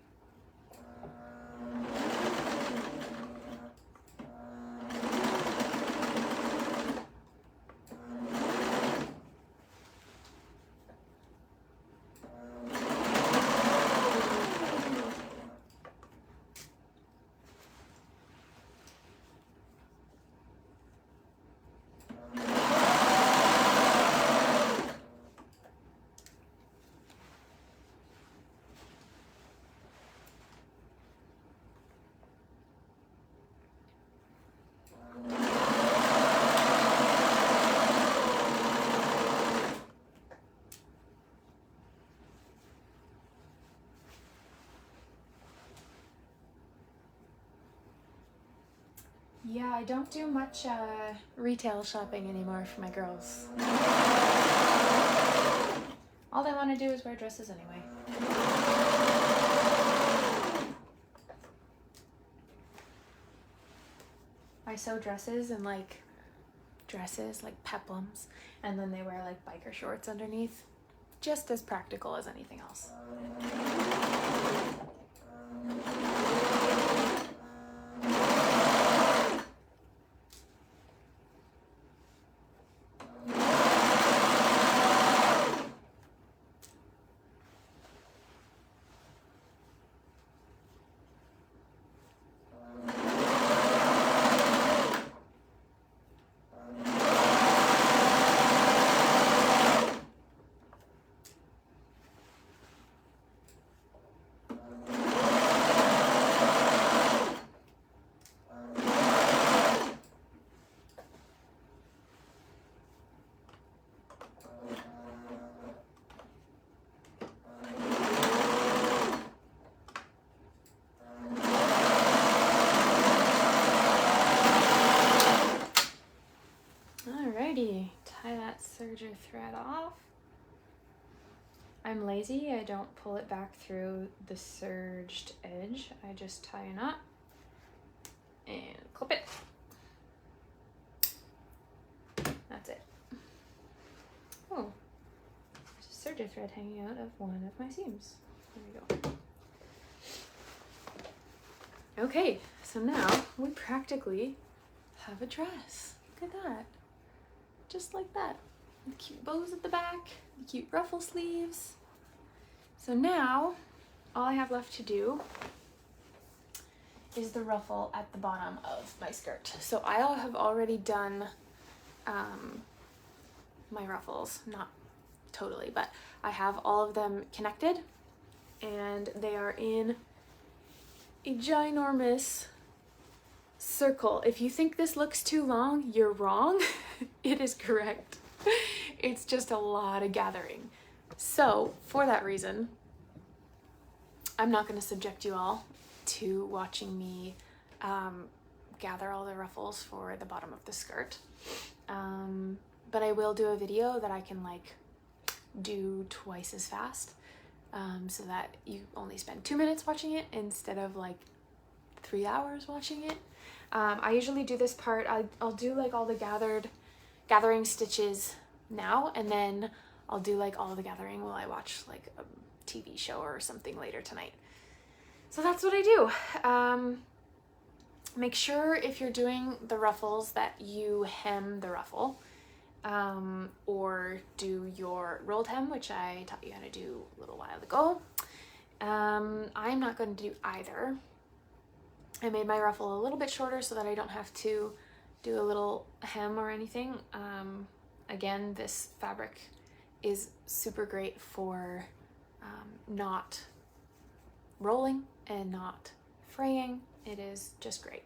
Yeah, I don't do much retail shopping anymore for my girls. All they want to do is wear dresses anyway. I sew dresses and like peplums, and then they wear like biker shorts underneath. Just as practical as anything else. Tie that serger thread off. I'm lazy, I don't pull it back through the serged edge. I just tie a knot and clip it. That's it. Oh, there's a serger thread hanging out of one of my seams. There we go. Okay, so now we practically have a dress. Look at that. Just like that. The cute bows at the back, the cute ruffle sleeves. So now, all I have left to do is the ruffle at the bottom of my skirt. So I have already done my ruffles, not totally, but I have all of them connected, and they are in a ginormous circle. If you think this looks too long, you're wrong. It is correct. It's just a lot of gathering. So for that reason, I'm not going to subject you all to watching me gather all the ruffles for the bottom of the skirt. But I will do a video that I can like do twice as fast, so that you only spend 2 minutes watching it instead of like 3 hours watching it. I usually do this part, I'll do like all the gathering stitches now, and then I'll do like all the gathering while I watch like a TV show or something later tonight. So that's what I do. Make sure if you're doing the ruffles that you hem the ruffle, or do your rolled hem, which I taught you how to do a little while ago. I'm not going to do either. I made my ruffle a little bit shorter so that I don't have to do a little hem or anything. Again, this fabric is super great for not rolling and not fraying. It is just great.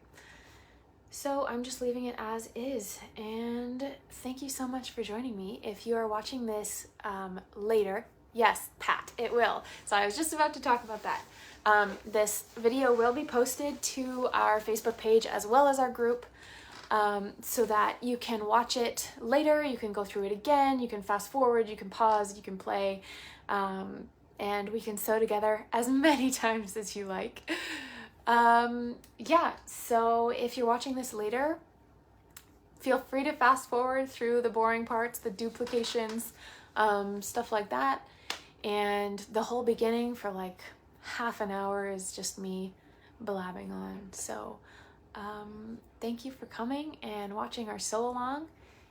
So I'm just leaving it as is, and thank you so much for joining me. If you are watching this later, Yes, Pat, it will. So I was just about to talk about that. This video will be posted to our Facebook page as well as our group, so that you can watch it later, you can go through it again, you can fast forward, you can pause, you can play, and we can sew together as many times as you like. Yeah, so if you're watching this later, feel free to fast forward through the boring parts, the duplications, stuff like that. And the whole beginning for like half an hour is just me blabbing on. So thank you for coming and watching our sew along.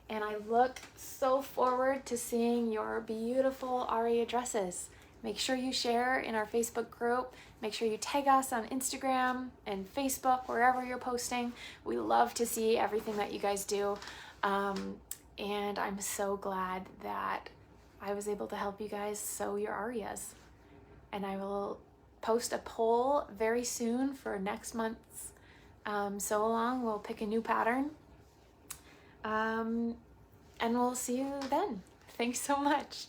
And I look so forward to seeing your beautiful Aria dresses. Make sure you share in our Facebook group. Make sure you tag us on Instagram and Facebook, wherever you're posting. We love to see everything that you guys do. And I'm so glad that I was able to help you guys sew your Arias. And I will post a poll very soon for next month's sew along. We'll pick a new pattern. And we'll see you then. Thanks so much.